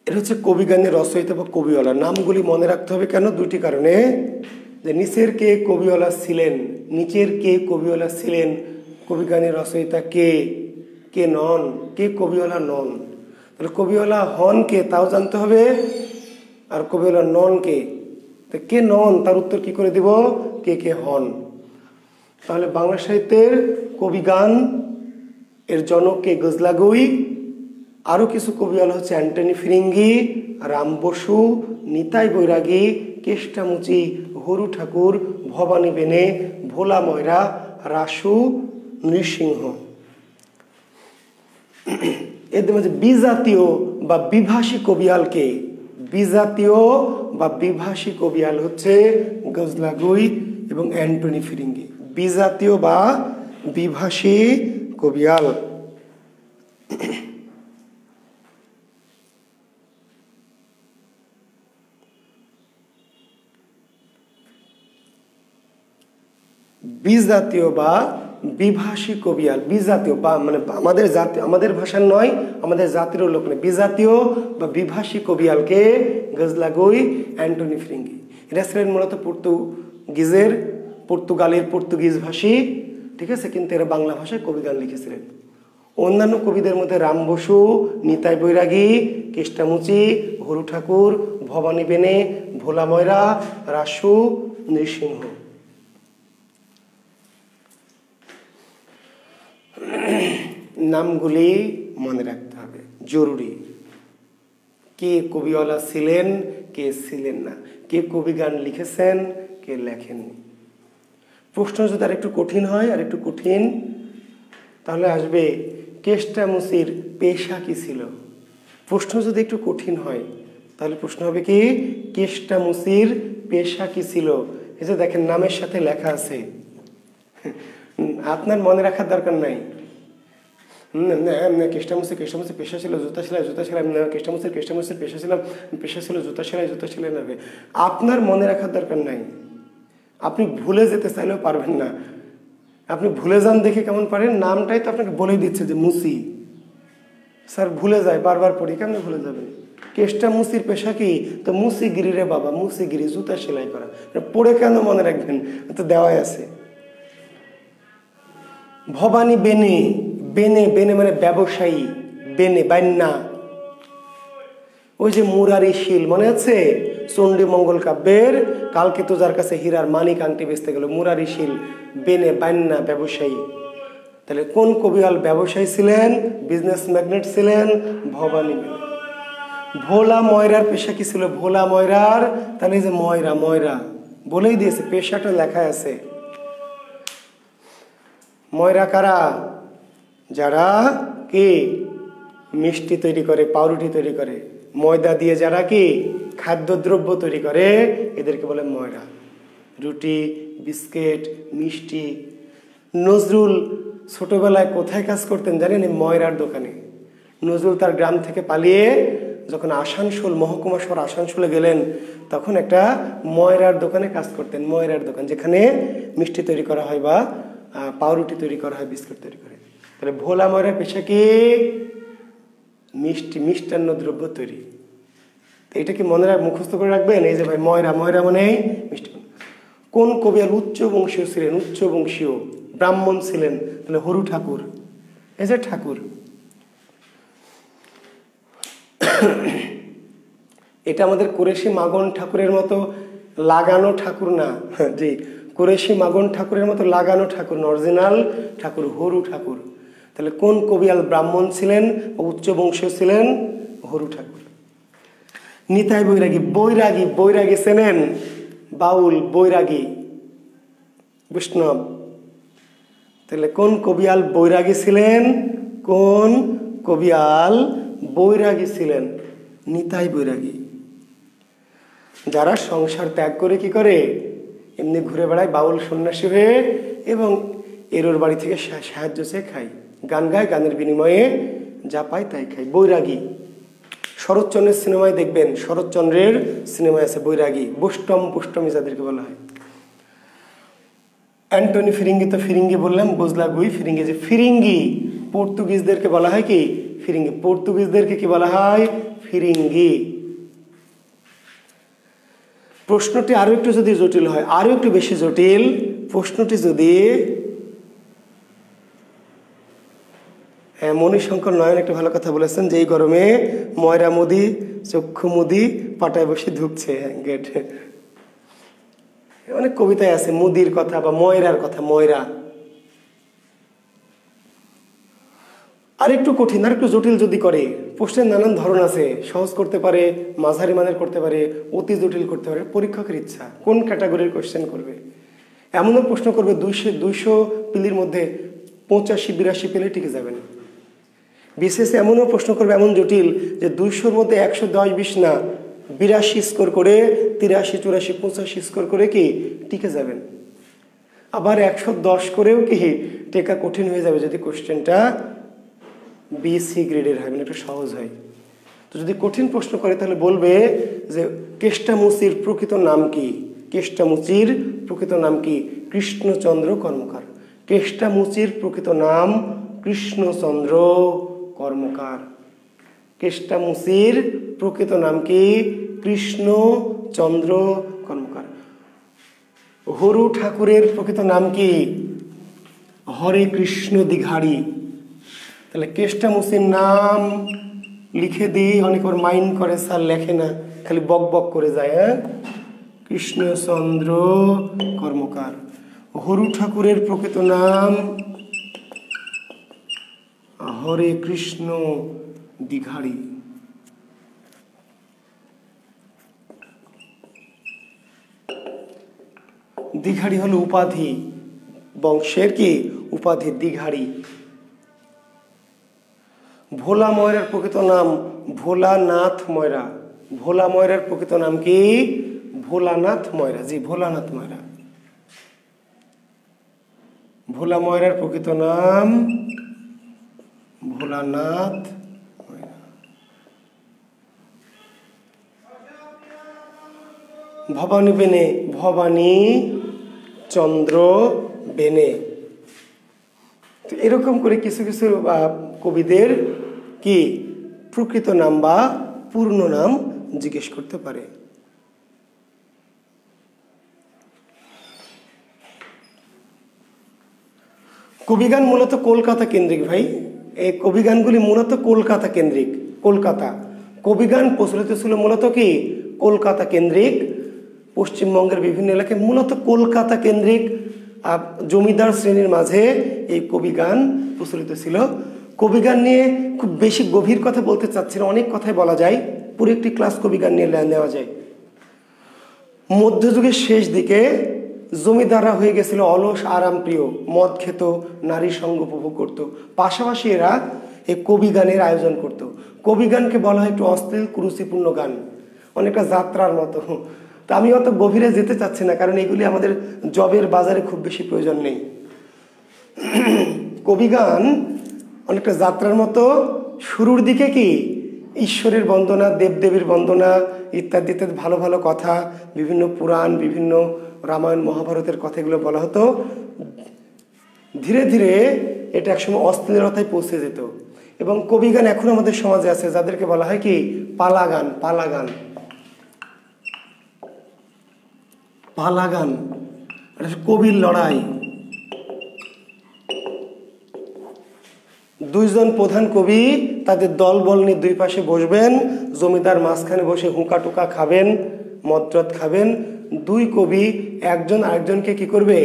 এটা হচ্ছে কবিগানের রচয়িতা বা কবিওয়ালা। নামগুলি মনে রাখতে হবে কেন? দুটি কারণে। যে নিচের কে কবিওয়ালা ছিলেন, নিচের কে কবিওয়ালা ছিলেন, কবিগানের রচয়িতা কে, কে নন, কে কবিওয়ালা নন। তাহলে কবিওয়ালা হন কে তাও জানতে হবে, আর কবিওয়ালা নন কে। তো কে নন তার উত্তর কি করে দিব? কে কে হন। তাহলে বাংলা সাহিত্যের কবিগান এর জনক কে? গজলাগুই। আরো কিছু কবিওয়ালা হচ্ছে অ্যান্টনি ফিরিঙ্গি, রাম বসু, নিতাই বৈরাগী, কেষ্টামুচি, হরু ঠাকুর, ভবানী বেনে, ভোলা ময়রা, রাসু নৃসিংহ। এদের মধ্যে বিজাতীয় বা বিভাষী কবিয়ালকে, বিজাতীয় বা বিভাষী কবিয়াল হচ্ছে গজলাগুই এবং অ্যান্টনি ফিরিঙ্গি। বিজাতীয় বা বিভাষী কবিয়াল। বিজাতীয় বা বিভাষী কবিয়াল। বিজাতীয় বা মানে আমাদের জাতীয়, আমাদের ভাষার নয়, আমাদের জাতির লোক নয়, বিজাতীয় বা বিভাষী কবিয়ালকে গজলাগুই অ্যান্টনি ফিরিঙ্গি। এরা ছিলেন মূলত পর্তুগালের পর্তুগিজ ভাষী, ঠিক আছে, কিন্তু এরা বাংলা ভাষায় কবিগান লিখেছিলেন। অন্যান্য কবিদের মধ্যে রাম বসু, নিতাই বৈরাগী, কেষ্টামুচি, হরু ঠাকুর, ভবানী বেনে, ভোলা ময়রা, রাসু, নৃসিংহ। নামগুলি মনে রাখতে হবে, জরুরি। কে কবিওয়ালা ছিলেন, কে ছিলেন না, কে কবি গান লিখেছেন, কে লেখেননি। প্রশ্ন যদি আর একটু কঠিন হয়, আর একটু কঠিন, তাহলে আসবে কেষ্টামুচির পেশা কি ছিল। প্রশ্ন যদি একটু কঠিন হয় তাহলে প্রশ্ন হবে কি, কেষ্টামুচির পেশা কি ছিল। এই যে দেখেন নামের সাথে লেখা আছে, আপনার মনে রাখার দরকার নাই। কেষ্টামুচি পেশা ছিল জুতা সেলাই, কেষ্টামুচির পেশা ছিল জুতা সেলাই নেবে। আপনার মনে রাখার দরকার নাই। আপনি ভুলে যেতে চাইলেও পারবেন না। আপনি ভুলে যান দেখে কেমন পারেন, নামটাই তো আপনাকে বলে দিচ্ছে যে মুসি। স্যার ভুলে যায়, বারবার পড়ি, কেমন ভুলে যাবেন। কেষ্টামুচির পেশা কি, তো মুসিগিরি রে বাবা, মুসিগিরি, জুতা সেলাই করা। পড়ে কেন মনে রাখবেন, তো দেওয়াই আছে। ভবানী বেনে, বেনে মানে ব্যবসায়ী, বেনে বান্না। ওই যে মুরারিশীল মনে আছে, চণ্ডী মঙ্গল কাব্যের কালকে তো যার কাছে হীরার মানিক আংটি বেচতে গেল, মুরারিশীল, বেনে বান্না, ব্যবসায়ী। তাহলে কোন কবিয়াল ব্যবসায়ী ছিলেন, বিজনেস ম্যাগনেট ছিলেন, ভবানী বেনে। ভোলা ময়রার পেশা কি ছিল, ভোলা ময়রার, তাহলে যে ময়রা বলেই দিয়েছে, পেশাটা লেখা আছে। ময়রা কারা, যারা কি মিষ্টি তৈরি করে, পাউরুটি তৈরি করে, ময়দা দিয়ে যারা কি খাদ্যদ্রব্য তৈরি করে, এদেরকে বলে ময়রা। রুটি, বিস্কিট, মিষ্টি। নজরুল ছোটবেলায় কোথায় কাজ করতেন জানেন, ময়রার দোকানে। নজরুল তার গ্রাম থেকে পালিয়ে যখন আসানসোল, মহকুমা শহর আসানসোলে গেলেন, তখন একটা ময়রার দোকানে কাজ করতেন। ময়রার দোকান, যেখানে মিষ্টি তৈরি করা হয় বা পাউরুটি তৈরি করা হয়, বিস্কুট তৈরি করে। তাহলে ভোলা ময়রার পেশা কি, মিষ্টান্ন দ্রব্য তৈরি। এটা কি মনে মুখস্থ করে রাখবেন, এই যে ভাই ময়রা মানে মিষ্টি। কোন কবি আর উচ্চ বংশীয় ছিলেন, উচ্চ বংশীয় ব্রাহ্মণ ছিলেন, তাহলে হরু ঠাকুর। এই যে ঠাকুর, এটা আমাদের কুরেশি মাগন ঠাকুরের মতো লাগানো ঠাকুর না, জি, কুরেশি মাগন ঠাকুরের মতো লাগানো ঠাকুর, অরিজিনাল ঠাকুর হরু ঠাকুর। তাহলে কোন কবিয়াল ব্রাহ্মণ ছিলেন, উচ্চ বংশীয় ছিলেন, হরু ঠাকুর। নিতাই বৈরাগী চেনেন, বাউল, বৈরাগী, বৈষ্ণব। তাহলে কোন কবিয়াল বৈরাগী ছিলেন, কোন কবিয়াল বৈরাগী ছিলেন, নিতাই বৈরাগী। যারা সংসার ত্যাগ করে কি করে, এমনি ঘুরে বেড়ায় বাউল সন্ন্যাসী হয়ে, এবং এরোর বাড়ি থেকে সাহায্য চেয়ে খায়, গান গায়, গানের বিনিময়ে যা পায় তাই খায়, বৈরাগী। শরৎচন্দ্রের সিনেমায় দেখবেন, শরৎচন্দ্রের সিনেমায় আছে বৈরাগী, পুষ্টমী যাদেরকে বলা হয়। অ্যান্টনি ফিরিঙ্গি, তো ফিরিঙ্গি বললাম, গোজলাগুই ফিরিঙ্গি। যে ফিরিঙ্গি, পর্তুগিজদেরকে বলা হয় কি ফিরিঙ্গি, পর্তুগিজদেরকে কি বলা হয়, ফিরিঙ্গি। প্রশ্নটি আরো একটু যদি জটিল হয়, আরো একটু বেশি জটিল প্রশ্নটি যদি, মণিশঙ্কর নয়ন একটা ভালো কথা বলেছেন যে এই গরমে ময়রা মুদি, চক্ষু মুদি, পাটায় বসে ধুকছে। গেট, অনেক কবিতায় আছে মুদির কথা বা ময়রার কথা, ময়রা। আর একটু কঠিন, আর একটু জটিল যদি করে, প্রশ্নের নানান ধরন আছে, সহজ করতে পারে, মাঝারি মানের করতে পারে, অতি জটিল করতে পারে। পরীক্ষকের ইচ্ছা কোন ক্যাটাগরির কোশ্চেন করবে। এমনও প্রশ্ন করবে 200 পিলির মধ্যে 85-82 পেলে টিকে যাবেন। বিশেষ এমনও প্রশ্ন করবে এমন জটিল যে 200-র মধ্যে 110-20 না, 82 স্কোর করে, 83-84-85 স্কোর করে কি টিকে যাবেন। আবার 110 করেও কি টেকা কঠিন হয়ে যাবে যদি কোশ্চেনটা BC গ্রেডের হয়, মানে একটু সহজ হয়। তো যদি কঠিন প্রশ্ন করে তাহলে বলবে যে কেষ্টামুচির প্রকৃত নাম কি, কেষ্টামুচির প্রকৃত নাম কি? কৃষ্ণচন্দ্র কর্মকার। কেষ্টামুচির প্রকৃত নাম কৃষ্ণচন্দ্র কর্মকার। কেষ্টামুচির প্রকৃত নাম কি? কৃষ্ণচন্দ্র কর্মকার। হরু ঠাকুরের প্রকৃত নাম কি? হরে কৃষ্ণ দীঘাড়ি। তাহলে কেষ্টামুচির নাম লিখে দিই, অনেক ওর মাইন্ড করে, স্যার লেখে না, খালি বক বক করে যায়। হ্যাঁ, কৃষ্ণচন্দ্র কর্মকার। হরু ঠাকুরের প্রকৃত নাম হরে কৃষ্ণ দীঘাড়ি। দীঘাড়ি হলো উপাধি, বংশের কি উপাধি দীঘাড়ি। ভোলা ময়রার প্রকৃত নাম ভোলানাথ ময়রা। ভোলা ময়রার প্রকৃত নাম কি? ভোলানাথ ময়রা। জি, ভোলানাথ ময়রা। ভোলা ময়রার প্রকৃত নাম ভোলানাথ ময়রা। ভবানী বেনে ভবানী চন্দ্র বেনে। তো এরকম করে কিছু কিছু কবিদের কি প্রকৃত নাম বা পূর্ণ নাম জিজ্ঞেস করতে পারে। কবিগান মূলত কলকাতা কেন্দ্রিক ভাই। এই কবিগানগুলি মূলত কলকাতা কেন্দ্রিক। কলকাতা কবিগান প্রচলিত ছিল মূলত কি কলকাতা কেন্দ্রিক। পশ্চিমবঙ্গের বিভিন্ন এলাকায় মূলত কলকাতা কেন্দ্রিক জমিদার শ্রেণীর মাঝে এই কবিগান প্রচলিত ছিল। কবিগান নিয়ে খুব বেশি গভীর কথা বলতে চাচ্ছি না, অনেক কথাই বলা যায়, পুরো একটি ক্লাস কবিগান নিয়ে নেওয়া যায়। মধ্যযুগের শেষ দিকে জমিদাররা হয়ে গেছিল অলস আরাম প্রিয়, মদ খেত, নারী সঙ্গ উপভোগ করত। পাশাপাশি এরা এই কবিগানের আয়োজন করত। কবিগানকে বলা হয় একটু অশ্লীল কুরুচিপূর্ণ গান, অনেকটা যাত্রার মতো। তো আমি অত গভীরে যেতে চাচ্ছি না, কারণ এগুলি আমাদের জবের বাজারে খুব বেশি প্রয়োজন নেই। কবিগান অনেকটা যাত্রার মতো। শুরুর দিকে কি ঈশ্বরের বন্দনা, দেবদেবীর বন্দনা ইত্যাদি ইত্যাদি ভালো ভালো কথা, বিভিন্ন পুরাণ, বিভিন্ন রামায়ণ মহাভারতের কথাগুলো বলা হতো। ধীরে ধীরে এটা একসময় অশ্লীলতায় পৌঁছে যেত। এবং কবিগান এখন আমাদের সমাজে আছে, যাদেরকে বলা হয় কি পালাগান। পালাগান পালাগান কবির লড়াই। দুইজন প্রধান কবি তাদের দল বল নিয়ে দুই পাশে বসবেন, জমিদার মাঝখানে বসে হুঁকা টুকা খাবেন, মদরদ খাবেন। দুই কবি একজন আরেকজনকে কি করবে,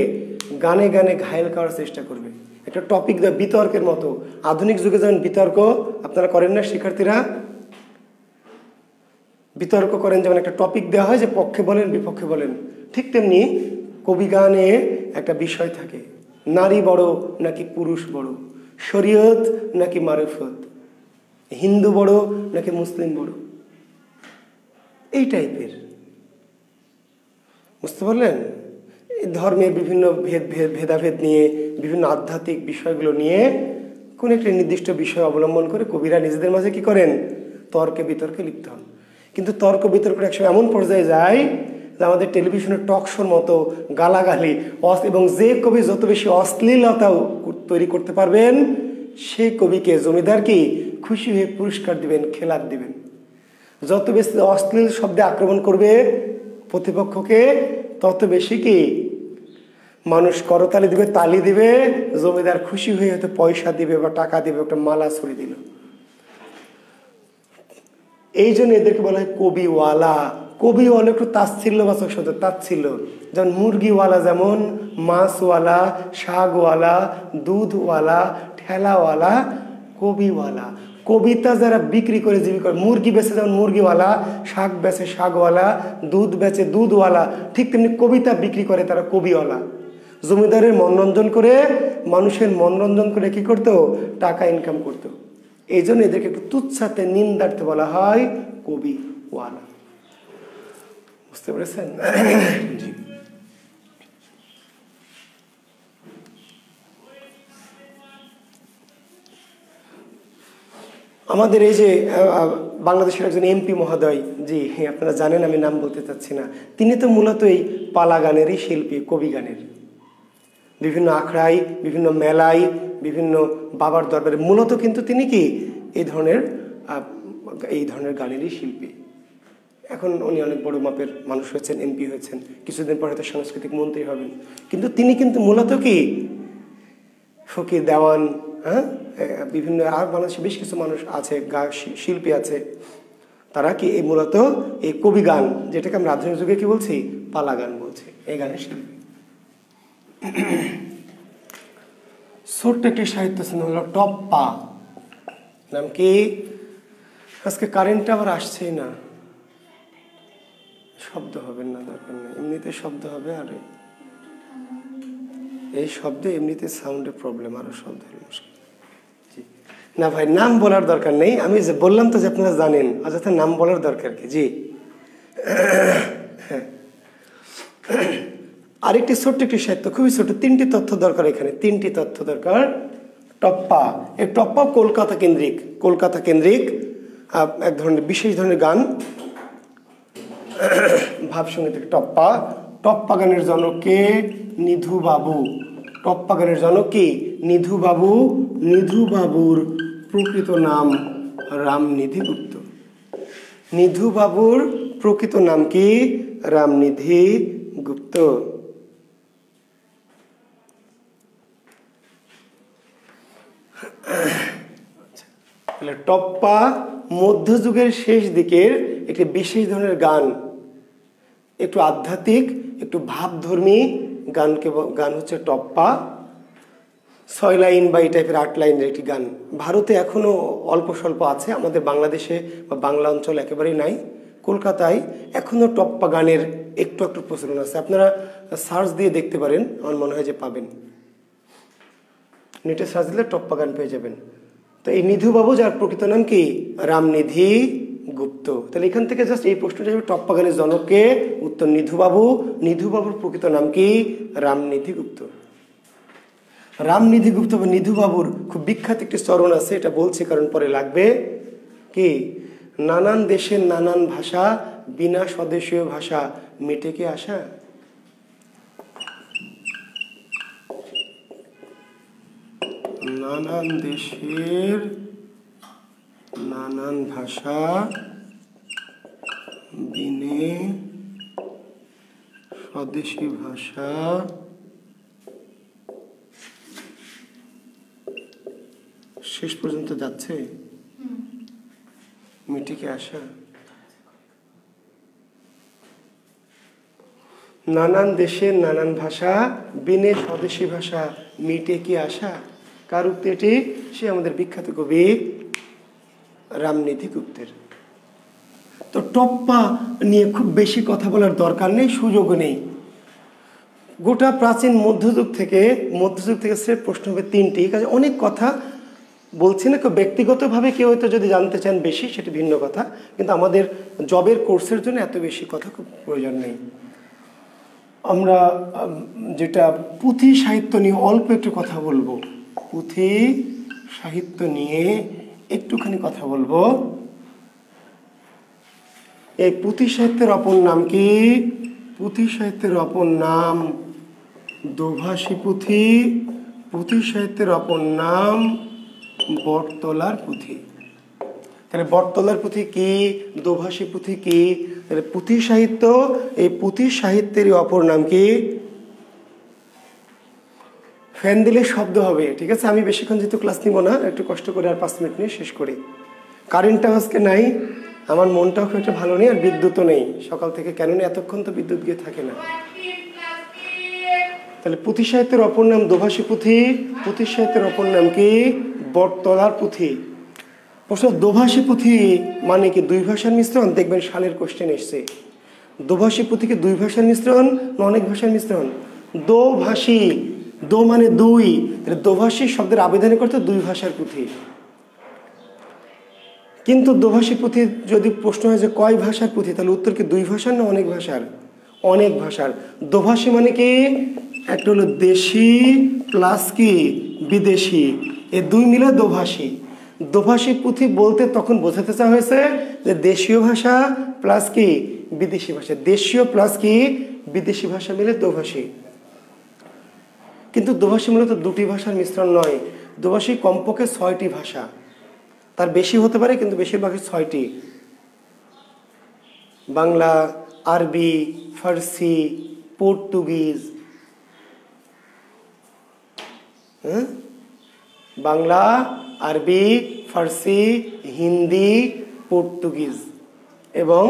গানে গানে ঘায়েল করার চেষ্টা করবে। একটা টপিক দেয় বিতর্কের মতো। আধুনিক যুগে যেমন বিতর্ক আপনারা করেন না শিক্ষার্থীরা, বিতর্ক করেন, যেমন একটা টপিক দেওয়া হয় যে পক্ষে বলেন বিপক্ষে বলেন, ঠিক তেমনি কবিগানে একটা বিষয় থাকে, নারী বড় নাকি পুরুষ বড়, শরীয়ত নাকি মারিফত, হিন্দু বড় নাকি মুসলিম বড়, এই টাইপের। বুঝতে পারলেন? ধর্মের বিভিন্ন ভেদাভেদ নিয়ে, বিভিন্ন আধ্যাত্মিক বিষয়গুলো নিয়ে কোন একটা নির্দিষ্ট বিষয় অবলম্বন করে কবিরা নিজেদের মাঝে কি করেন, তর্কে বিতর্কে লিপ্ত হন। কিন্তু তর্ক বিতর্ক একসময় এমন পর্যায়ে যায় যে আমাদের টেলিভিশনের টক শোর মতো গালাগালি, এবং যে কবি যত বেশি অশ্লীলতাও তৈরি করতে পারবেন সেই কবিকে জমিদার কি খুশি হয়ে পুরস্কার দিবেন, খেলার দিবেন। যত বেশি অশ্লীল শব্দে আক্রমণ করবে প্রতিপক্ষকে, তত বেশি কি মানুষ করতালি দিবে, তালি দিবে, জমিদার খুশি হয়ে হয়তো পয়সা দিবে বা টাকা দিবে, একটা মালা ছড়িয়ে দিল। এই জন্য এদেরকে বলা হয় কবিওয়ালা। কবিওয়ালা একটু তাচ্ছিল্যবাচক শব্দ, তাচ্ছিল্য। যেমন মুরগিওয়ালা, যেমন মাছওয়ালা, শাকওয়ালা, দুধওয়ালা, ঠেলাওয়ালা, কবিওয়ালা। কবিতা যারা বিক্রি করে জীবিকা, মুরগি বেচে যেমন মুরগিওয়ালা, শাক বেচে শাকওয়ালা, দুধ বেচে দুধওয়ালা, ঠিক তেমনি কবিতা বিক্রি করে তারা কবিওয়ালা। জমিদারের মনোরঞ্জন করে, মানুষের মনোরঞ্জন করে কি করতো, টাকা ইনকাম করতো। এই জন্য এদেরকে একটু তুচ্ছাতে নিন্দার্থে বলা হয় কবিওয়ালা। বুঝতে পেরেছেন? জি। আমাদের এই যে বাংলাদেশের একজন এমপি মহোদয়, জি আপনারা জানেন, আমি নাম বলতে চাচ্ছি না, তিনি তো মূলত এই পালা গানেরই শিল্পী, কবি গানের। বিভিন্ন আখড়ায়, বিভিন্ন মেলায়, বিভিন্ন বাবার দরবারে মূলত কিন্তু তিনি কি এই ধরনের গানেরই শিল্পী। এখন উনি অনেক বড় মাপের মানুষ হয়েছেন, এমপি হয়েছেন, কিছুদিন পরে হয়তো সাংস্কৃতিক মন্ত্রী হবেন, কিন্তু তিনি কিন্তু মূলত কি ফকির, দেওয়ান, হ্যাঁ, বিভিন্ন আর বাংলাদেশে বেশ কিছু মানুষ আছে, শিল্পী আছে, তারা কি এই মূলত এই কবি গান, যেটাকে আমরা আধুনিক যুগে কি বলছি, পালা গান বলছি, এই গানের শিল্পী। ছোট্ট একটি সাহিত্য সিনেমা হলো টপ্পা। নাম কি? আজকে কারেন্টটা আবার আসছেই না, শব্দ হবে না, দরকার নেই, এমনিতে শব্দ হবে। আর এই শব্দে এমনিতে সাউন্ডের প্রবলেম, আরো শব্দ হলে মুশকিল। না ভাই, নাম বলার দরকার নেই, আমি যে বললাম তো যে আপনারা জানেন, অযথা নাম বলার দরকার কি। জি আরেকটি ছোট্ট একটি সাহিত্য, খুবই ছোট, 3টি তথ্য দরকার এখানে, 3টি তথ্য দরকার। টপ্পা, এই টপ্পা কলকাতা কেন্দ্রিক এক ধরনের বিশেষ ধরনের গান, ভাবসঙ্গীত। টপ্পা গানের জনক কে? নিধু বাবু। টপ্পা গানের জনক কি? নিধু বাবু। নিধু বাবুর প্রকৃত নাম রামনিধি গুপ্ত। নিধু বাবুর প্রকৃত নাম কি? রামনিধি গুপ্ত। টপ্পা মধ্যযুগের শেষ দিকের একটি বিশেষ ধরনের গান, একটু আধ্যাত্মিক, একটু ভাবধর্মী গান হচ্ছে টপ্পা। 6 লাইন বা এই টাইপের 8 লাইনের একটি গান। ভারতে এখনো অল্প স্বল্প আছে, আমাদের বাংলাদেশে বা বাংলা অঞ্চল একেবারেই নাই। কলকাতায় এখনো টপ্পা গানের একটু একটু প্রচলন আছে, আপনারা সার্চ দিয়ে দেখতে পারেন, আমার মনে হয় যে পাবেন, নেটে সার্চ দিলে টপ্পা গান পেয়ে যাবেন। তো এই নিধু বাবু, যার প্রকৃত নাম কি? রামনিধি গুপ্ত। তাহলে এখান থেকে জাস্ট এই প্রশ্নটা যাবে, টপ্পা গানের জনককে? উত্তর নিধু বাবু। নিধু বাবুর প্রকৃত নাম কি? রামনিধি গুপ্ত। রামনিধি গুপ্ত বা নিধু বাবুর খুব বিখ্যাত একটি চরণ আছে, এটা বলছি কারণ পরে লাগবে। কি? নানান দেশের নানান ভাষা, বিনা স্বদেশীয় ভাষা মিটে কি আসা? নানান দেশের নানান ভাষা বিনে স্বদেশী ভাষা শেষ পর্যন্ত যাচ্ছে, মিটে কি আসা? নানান দেশের নানান ভাষা বিনে স্বদেশী ভাষা মিটে কি আসা? কার উক্তি এটি? সে আমাদের বিখ্যাত কবি রামনিধি গুপ্তের। তো টপ্পা নিয়ে খুব বেশি কথা বলার দরকার নেই, সুযোগ নেই। গোটা প্রাচীন মধ্যযুগ থেকে স্রেফ প্রশ্ন হবে 3টি, কাজে অনেক কথা বলছি না। ব্যক্তিগতভাবে কেউ হয়তো যদি জানতে চান বেশি, সেটি ভিন্ন কথা, কিন্তু আমাদের জবের কোর্সের জন্য এত বেশি কথা খুব প্রয়োজন নেই। আমরা যেটা পুঁথি সাহিত্য নিয়ে অল্প একটু কথা বলবো, পুঁথি সাহিত্য নিয়ে একটুখানি কথা বলবো। এই পুঁথি সাহিত্যের অপর নাম কি? পুঁথি সাহিত্যের অপর নাম দোভাষী পুঁথি। পুঁথি সাহিত্যের অপর নাম বটতলার পুঁথি। তাহলে বটতলার পুঁথি কি? দোভাষী পুঁথি কি? তাহলে পুঁথি সাহিত্য, এই পুঁথি সাহিত্যেরই অপর নাম কি? ফ্যান দিলে শব্দ হবে, ঠিক আছে? আমি বেশিক্ষণ যেহেতু ক্লাস নিব না, একটু কষ্ট করে আর 5 মিনিট নিয়ে শেষ করি। কারেন্টটা আজকে নাই, আমার মনটাও খুব একটা ভালো নেই, আর বিদ্যুৎও নেই সকাল থেকে। কেন নেই? এতক্ষণ তো বিদ্যুৎ গিয়ে থাকে না। তাহলে পুঁথি সাহিত্যের অপর নাম দোভাষী পুঁথি। পুঁথি সাহিত্যের অপর নাম কি? বটতলার পুঁথি। প্রশ্ন, দোভাষী পুঁথি মানে কি 2 ভাষার মিশ্রণ? দেখবেন সালের কোশ্চেন এসছে। দোভাষী পুঁথি কি 2 ভাষার মিশ্রণ না অনেক ভাষার মিশ্রণ? দোভাষী, দো মানে 2, তাহলে দোভাষী শব্দের আবেদনে করতে 2 ভাষার পুঁথি। কিন্তু দোভাষী পুঁথি যদি প্রশ্ন হয় যে কয় ভাষার পুঁথি, তাহলে উত্তর কি 2 ভাষার না অনেক ভাষার? অনেক ভাষার। দোভাষী মানে কি? একটা হলো দেশি প্লাস কি বিদেশি, এই 2 মিলে দোভাষী। দোভাষী পুঁথি বলতে তখন বোঝাতে চাওয়া হয়েছে যে দেশীয় ভাষা প্লাস কি বিদেশি ভাষা, দেশীয় প্লাস কি বিদেশি ভাষা মিলে দোভাষী। কিন্তু দোভাষী মূলত দুটি ভাষার মিশ্রণ নয়, দোভাষী কমপক্ষে 6টি ভাষা, তার বেশি হতে পারে কিন্তু বেশিরভাগই 6টি। বাংলা, আরবি, ফার্সি, পর্তুগিজ, বাংলা, আরবি, ফার্সি, হিন্দি, পর্তুগিজ এবং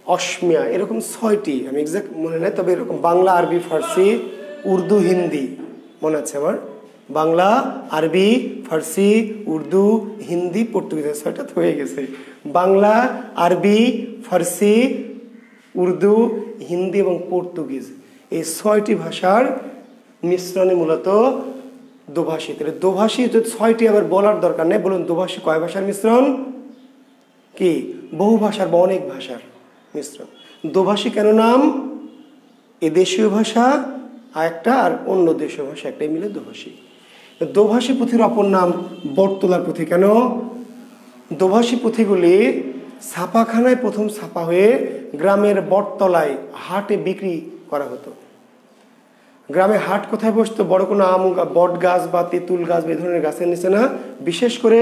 অসমিয়া, এরকম 6টি, আমি এক্সাক্ট মনে নাই, তবে এরকম বাংলা, আরবি, ফার্সি, উর্দু, হিন্দি মনে আছে আমার। বাংলা, আরবি, ফার্সি, উর্দু, হিন্দি, পর্তুগিজ, 6টা হয়ে গেছে। বাংলা, আরবি, ফার্সি, উর্দু, হিন্দি এবং পর্তুগিজ, এই 6টি ভাষার মিশ্রণে মূলত দোভাষী। তাহলে দোভাষী যদি 6টি আবার বলার দরকার নেই, বলুন দোভাষী কয় ভাষার মিশ্রণ? কি বহু ভাষার বা অনেক ভাষার মিশ্রণ। দোভাষী কেন নাম? এ দেশীয় ভাষা আর একটা, আর অন্য দেশীয় ভাষা একটাই মিলে দোভাষী। দোভাষী পুঁথির অপর নাম বটতলার পুঁথি। কেন? দোভাষী পুঁথিগুলি ছাপাখানায় প্রথম ছাপা হয়ে গ্রামের বটতলায় হাটে বিক্রি করা হতো। গ্রামে হাট কোথায় বসতো? বড় কোনো আম বট গাছ বা তেঁতুল গাছ এই ধরনের গাছের নিচে না, বিশেষ করে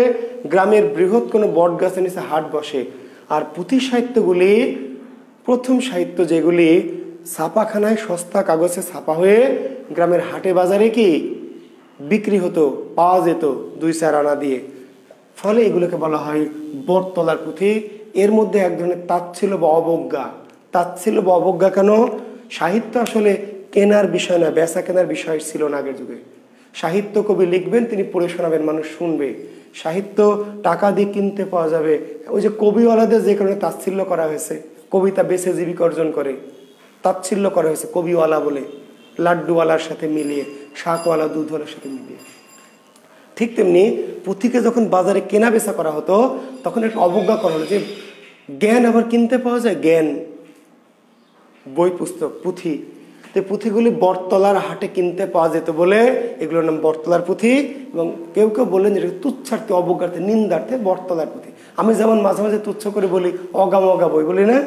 গ্রামের বৃহৎ কোনো বট গাছের নিচে হাট বসে। আর পুঁথি সাহিত্যগুলি, প্রথম সাহিত্য যেগুলি ছাপাখানায় সস্তা কাগজে ছাপা হয়ে গ্রামের হাটে বাজারে কি বিক্রি হতো, পাওয়া যেত 2-4 আনা দিয়ে, ফলে এগুলোকে বলা হয় বটতলার পুঁথি। এর মধ্যে এক ধরনের তাচ্ছিল্য বা অবজ্ঞা। তাচ্ছিল্য বা অবজ্ঞা কেন? সাহিত্য আসলে কেনার বিষয় না, বেচা কেনার বিষয় ছিল না আগের যুগে। সাহিত্য কবি লিখবেন, তিনি পড়ে শোনাবেন, মানুষ শুনবে। সাহিত্য টাকা দিয়ে কিনতে পাওয়া যাবে। ওই যে কবিওয়ালাদের যে কারণে তাচ্ছিল্য করা হয়েছে, কবিতা বেচে জীবিকা অর্জন করে, তাচ্ছিল্য করা হয়েছে কবিওয়ালা বলে, লাড্ডুওয়ালার সাথে মিলিয়ে, শাকওয়ালা, দুধওয়ালার সাথে মিলিয়ে। ঠিক তেমনি পুঁথিকে যখন বাজারে কেনা বেচা করা হতো তখন একটা অবজ্ঞা করা হলো যে জ্ঞান আবার কিনতে পাওয়া যায়, জ্ঞান, বই পুস্তক, পুঁথি। তো পুঁথিগুলি বটতলার হাটে কিনতে পাওয়া যেত বলে এগুলোর নাম বটতলার পুঁথি। এবং কেউ কেউ বললেন যে তুচ্ছার্থে, অবজ্ঞার্থে, নিন্দার্থে বটতলার পুঁথি। আমি যেমন মাঝে মাঝে তুচ্ছ করে বলি অগা মগা বই, বলি না,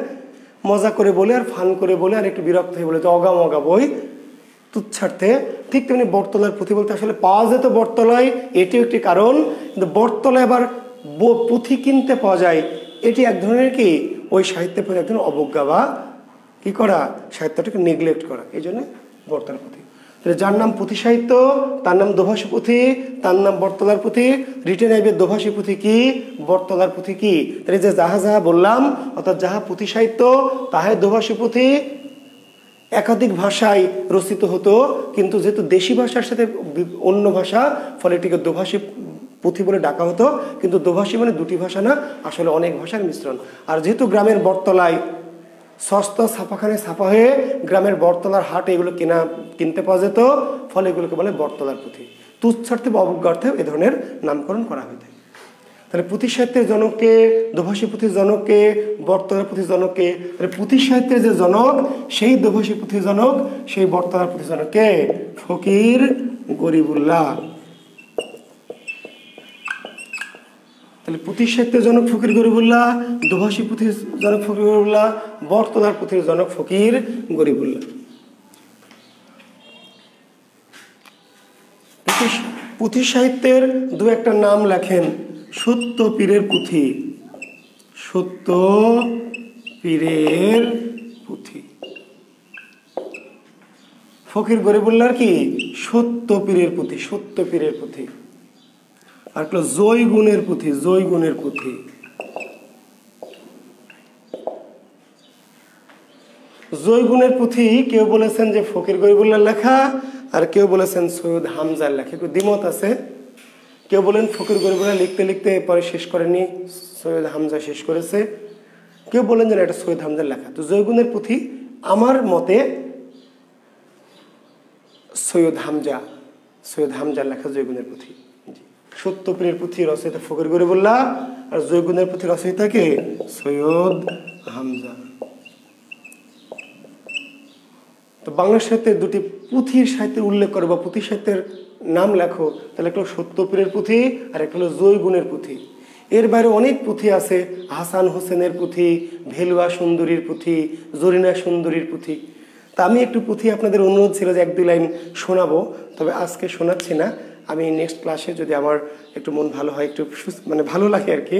মজা করে বলি আর ফান করে বলি আর একটু বিরক্ত হয়ে বলি যে অগা মগা বই, তুচ্ছার্থে। ঠিক তেমনি বটতলার পুঁথি বলতে আসলে পাওয়া যেত বটতলায়, এটিও একটি কারণ। কিন্তু বটতলায় আবার পুঁথি কিনতে পাওয়া যায়, এটি এক ধরনের কি ওই সাহিত্যের প্রতি এক ধরনের অবজ্ঞা বা কি করা, সাহিত্যটাকে নেগলেক্ট করা, এই জন্য বটতলার পুঁথি। তাহলে যার নাম পুঁথি সাহিত্য তার নাম দোভাষী পুঁথি, তার নাম বটতলার পুঁথি। রিটেন আইবে দোভাষী পুঁথি কি, বটতলার পুঁথি কি। তাহলে যে যাহা যাহা বললাম, অর্থাৎ যাহা পুঁথি সাহিত্য তাহাই দোভাষী পুঁথি। একাধিক ভাষায় রচিত হতো, কিন্তু যেহেতু দেশি ভাষার সাথে অন্য ভাষা, ফলে এটিকে দোভাষী পুঁথি বলে ডাকা হতো। কিন্তু দোভাষী মানে দুটি ভাষা না, আসলে অনেক ভাষার মিশ্রণ। আর যেহেতু গ্রামের বটতলায় সস্তা ছাপাখানায় ছাপা হয়ে গ্রামের বটতলার হাটে এগুলো কিনতে পাওয়া যেত, ফলে এগুলোকে বলে বটতলার পুঁথি। তুচ্ছার্থে বা অবজ্ঞার্থে এ ধরনের নামকরণ করা হয়ে থাকে। তাহলে পুঁথি সাহিত্যের জনককে, দোভাষী পুঁথির জনককে, বটতলার পুঁথির জনককে। তাহলে পুঁথি সাহিত্যের যে জনক সেই দোভাষী পুঁথির জনক, সেই বটতলার পুঁথির জনককে ফকির গরিবুল্লাহ। তাহলে পুঁথি সাহিত্যের জনক ফকির গরিবুল্লাহ, দোভাষী পুঁথির জনক ফকির গরিবুল্লাহ, বটতলার পুঁথির জনক ফকির গরিবুল্লাহ। পুঁথি সাহিত্যের দু একটা নাম লেখেন। সত্য পীরের পুঁথি, সত্য পীরের পুঁথি। ফকির গরিবুল্লাহর কি সত্য পীরের পুঁথি, সত্য পীরের পুঁথি। আর জয়গুণের পুঁথি, জয়গুণের পুঁথি। জয়গুণের পুঁথি কেউ বলেছেন যে ফকির গরিবুল্লাহর লেখা, আর কেউ বলেছেন সৈয়দ হামজার লেখা। একটু দ্বিমত আছে। কেউ বলেন ফকির গরিবুল্লাহ লিখতে লিখতে পরে শেষ করেনি, সৈয়দ হামজা শেষ করেছে। কেউ বলেন যে এটা সৈয়দ হামজার লেখা। তো জয়গুণের পুঁথি আমার মতে সৈয়দ হামজার লেখা জয়গুণের পুঁথি। সত্যপীরের পুঁথি রচয়িতা ফকির গরিবুল্লাহ, আর জয়গুণের পুঁথি রচয়িতা কে সৈয়দ হামজা। তো বাংলা সাহিত্যের দুটি পুঁথির সাহিত্যের উল্লেখ করে বা পুঁথি সাহিত্যের নাম লেখো, তাহলে একটা হলো সত্যপীরের পুঁথি আর একটা হলো জয়গুণের পুঁথি। এর বাইরে অনেক পুঁথি আছে, হাসান হোসেনের পুঁথি, ভেলুয়া সুন্দরীর পুঁথি, জরিনা সুন্দরীর পুঁথি। তা আমি একটু পুঁথি আপনাদের অনুরোধ ছিল যে 1-2 লাইন শোনাবো, তবে আজকে শোনাচ্ছি না। আমি নেক্সট ক্লাসে যদি আমার একটু মন ভালো হয়, একটু মানে ভালো লাগে আর কি,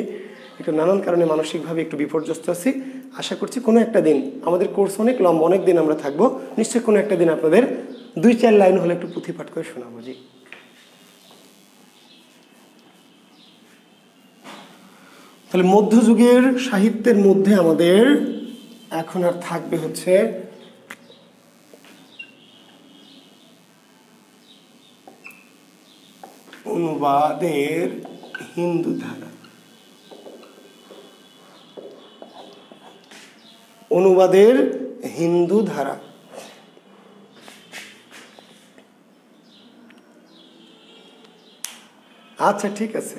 একটু নানান কারণে মানসিকভাবে একটু বিপর্যস্ত আছি, আশা করছি কোনো একটা দিন, আমাদের কোর্স অনেক লম্বা, অনেক দিন আমরা থাকবো, নিশ্চয়ই কোনো একটা দিন আপনাদের 2-4 লাইন হলে একটু পুঁথি পাঠ করে শোনাবো। জি, তাহলে মধ্যযুগের সাহিত্যের মধ্যে আমাদের এখন আর থাকবে হচ্ছে অনুবাদের হিন্দু ধারা। অনুবাদের হিন্দু ধারা। আচ্ছা, ঠিক আছে।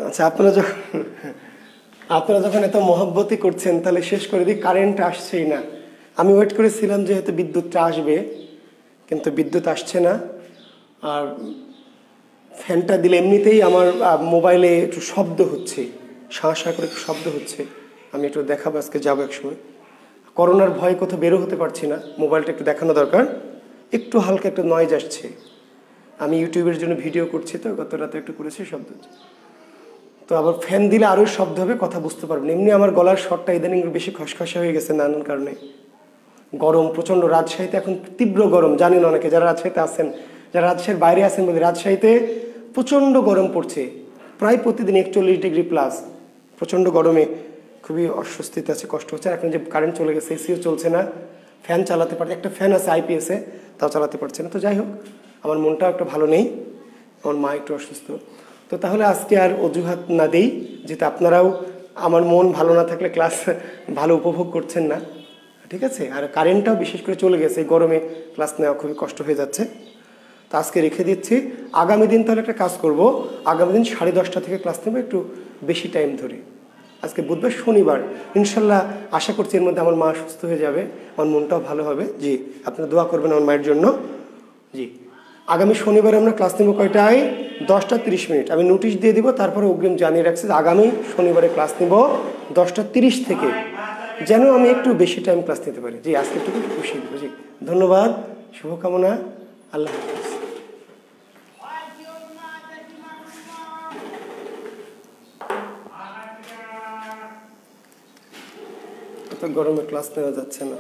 আচ্ছা, আপনারা যখন এত মহব্বতই করছেন, তাহলে শেষ করে দিই। কারেন্ট আসছেই না। আমি ওয়েট করেছিলাম যে হয়তো বিদ্যুৎটা আসবে, কিন্তু বিদ্যুৎ আসছে না। আর ফ্যানটা দিলে এমনিতেই আমার মোবাইলে একটু শব্দ হচ্ছে, শাঁ করে একটু শব্দ হচ্ছে। আমি একটু দেখাবো, আজকে যাবো এক সময়। করোনার ভয়ে কোথাও বেরো হতে পারছি না, মোবাইলটা একটু দেখানো দরকার। একটু হালকা একটু নয়েজ আসছে, আমি ইউটিউবের জন্য ভিডিও করছি তো, গত রাতে একটু করেছি, শব্দ হচ্ছে। তো আবার ফ্যান দিলে আরও শব্দ হবে, কথা বুঝতে পারবেন। এমনি আমার গলার স্বরটা ইদানিং বেশি খসখসা হয়ে গেছে নানান কারণে। গরম প্রচণ্ড, রাজশাহীতে এখন তীব্র গরম, জানেন অনেকে যারা রাজশাহীতে আছেন, যারা রাজশাহীর বাইরে আছেন বলে, রাজশাহীতে প্রচণ্ড গরম পড়ছে, প্রায় প্রতিদিন 41 ডিগ্রি প্লাস। প্রচণ্ড গরমে খুবই অস্বস্তিতে আছে, কষ্ট হচ্ছে। এখন যে কারেন্ট চলে গেছে, এসিও চলছে না, ফ্যান চালাতে পারছে, একটা ফ্যান আছে আইপিএসে, তাও চালাতে পারছে না। তো যাই হোক, আমার মনটাও একটু ভালো নেই, আমার মা একটু অসুস্থ। তো তাহলে আজকে আর অজুহাত না দেই, যেহেতু আপনারাও আমার মন ভালো না থাকলে ক্লাস ভালো উপভোগ করছেন না, ঠিক আছে। আর কারেন্টটাও বিশেষ করে চলে গেছে, এই গরমে ক্লাস নেওয়া খুবই কষ্ট হয়ে যাচ্ছে। তো আজকে রেখে দিচ্ছি। আগামী দিন তাহলে একটা কাজ করব, আগামী দিন 10:30 থেকে ক্লাস নেব, একটু বেশি টাইম ধরে। আজকে বুধবার, শনিবার, ইনশাল্লাহ আশা করছি এর মধ্যে আমার মা সুস্থ হয়ে যাবে, আমার মনটাও ভালো হবে। জি, আপনারা দোয়া করবেন আমার মায়ের জন্য। জি, আগামী শনিবারে আমরা ক্লাস নেব কয়টায়? 10:30। আমি নোটিশ দিয়ে দিব, তারপরে অগ্রিম জানিয়ে রাখছি আগামী শনিবারে ক্লাস নেব 10:30 থেকে, যেন আমি একটু বেশি টাইম ক্লাস নিতে পারি। জি, আজকে একটু খুশি দেবো। জি, ধন্যবাদ, শুভকামনা, আল্লাহ হাফিজ। এত গরমে ক্লাস নেওয়া যাচ্ছে না।